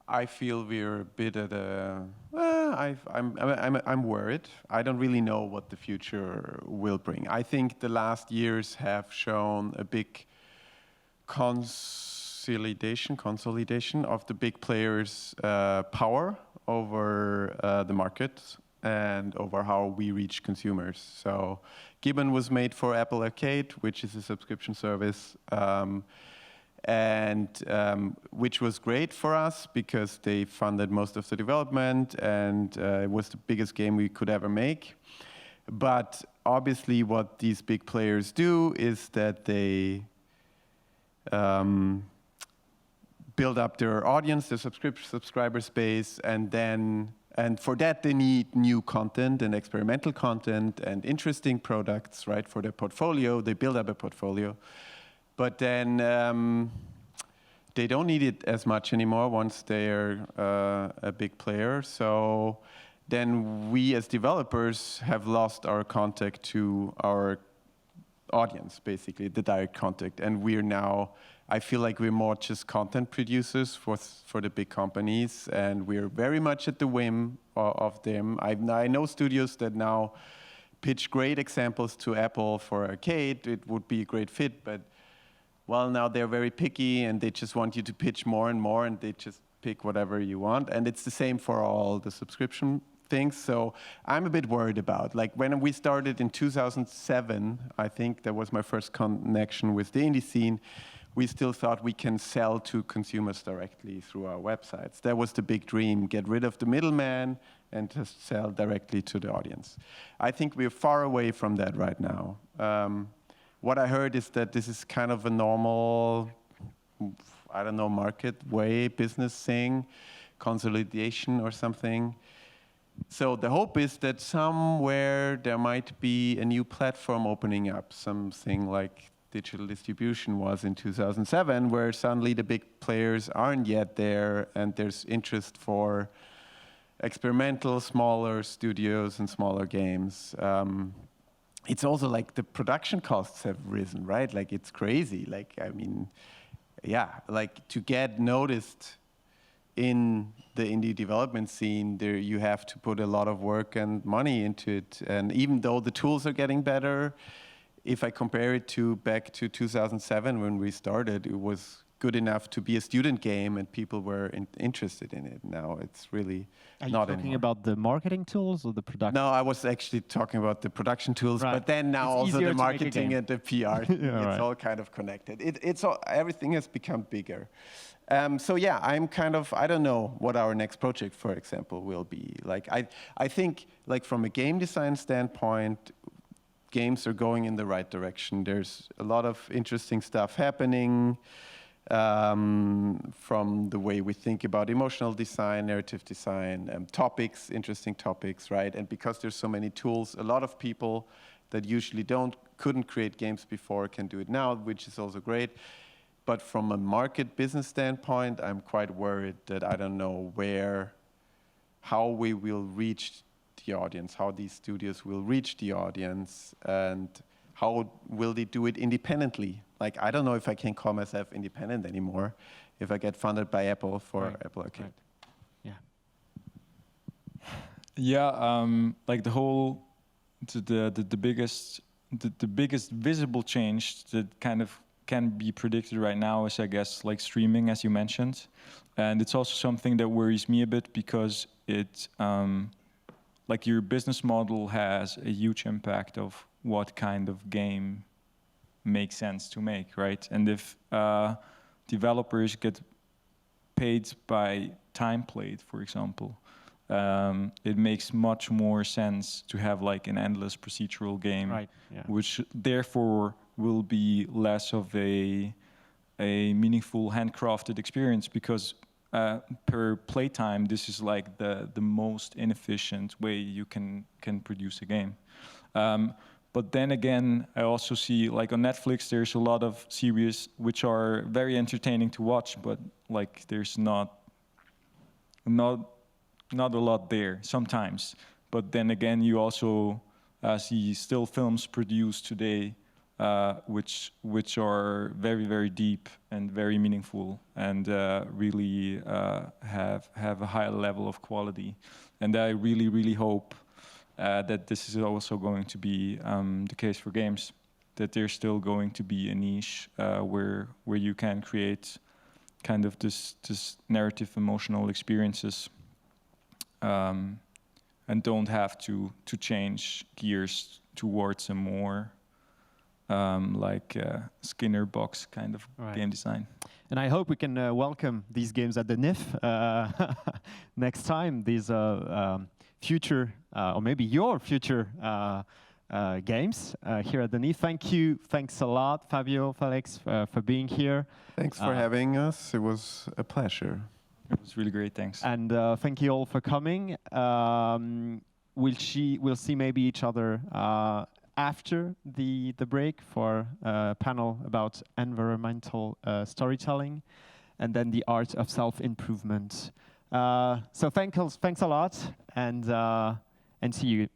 I feel we're a bit at a. I'm worried. I don't really know what the future will bring. I think the last years have shown a big consolidation of the big players' power over the market and over how we reach consumers. So Gibbon was made for Apple Arcade, which is a subscription service, which was great for us because they funded most of the development, and it was the biggest game we could ever make. But obviously what these big players do is that they build up their audience, their subscriber space, and for that they need new content and experimental content and interesting products, right? For their portfolio, they build up a portfolio. But then they don't need it as much anymore once they're a big player. So then we as developers have lost our contact to our audience, basically, the direct contact. And we're now, I feel like we're more just content producers for the big companies, and we're very much at the whim of them. I know studios that now pitch great examples to Apple for Arcade. It would be a great fit, but well, now they're very picky and they just want you to pitch more and more, and they just pick whatever you want. And it's the same for all the subscription things. So I'm a bit worried about, like, when we started in 2007, I think that was my first connection with the indie scene. We still thought we can sell to consumers directly through our websites. That was the big dream, get rid of the middleman and just sell directly to the audience. I think we're far away from that right now. What I heard is that this is kind of a normal, I don't know, market way, business thing, consolidation or something. So the hope is that somewhere there might be a new platform opening up, something like digital distribution was in 2007, where suddenly the big players aren't yet there and there's interest for experimental, smaller studios and smaller games. It's also like the production costs have risen, right? Like, it's crazy. Like, I mean, yeah, like to get noticed in the indie development scene, there you have to put a lot of work and money into it. And even though the tools are getting better, if I compare it to back to 2007 when we started, it was good enough to be a student game and people were interested in it. Now it's really not anymore. Are you talking about the marketing tools or the production? No, I was actually talking about the production tools, right. But then now it's also the marketing and the PR. Yeah, it's right. All kind of connected. It's all, everything has become bigger. So yeah, I'm kind of, I don't know what our next project, for example, will be. Like, I think, like, from a game design standpoint, games are going in the right direction. There's a lot of interesting stuff happening. From the way we think about emotional design, narrative design, topics, interesting topics, right? And because there's so many tools, a lot of people that usually couldn't create games before can do it now, which is also great. But from a market business standpoint, I'm quite worried that I don't know how we will reach the audience, how these studios will reach the audience, and how will they do it independently? Like, I don't know if I can call myself independent anymore if I get funded by Apple for Apple Arcade. Right. Yeah. Yeah, like the biggest visible change that kind of can be predicted right now is, I guess, like streaming, as you mentioned, and it's also something that worries me a bit because it, like, your business model has a huge impact of what kind of game makes sense to make, right? And if developers get paid by time played, for example, it makes much more sense to have like an endless procedural game, right, yeah. Which therefore will be less of a meaningful handcrafted experience because per playtime, this is like the most inefficient way you can produce a game. But then again, I also see, like, on Netflix, there's a lot of series which are very entertaining to watch, but like there's not a lot there sometimes. But then again, you also see still films produced today which are very, very deep and very meaningful, and really have a high level of quality. And I really, really hope that this is also going to be the case for games, that there's still going to be a niche where you can create kind of this narrative, emotional experiences, and don't have to change gears towards a more Skinner box kind of game design. And I hope we can welcome these games at the Nifff next time. These future, or maybe your future games here at the Nifff. Thanks a lot, Fabio, Felix, for being here. Thanks for having us. It was a pleasure. It was really great, thanks. And thank you all for coming. We'll see maybe each other after the break for a panel about environmental storytelling, and then the art of self-improvement. So thanks a lot, and see you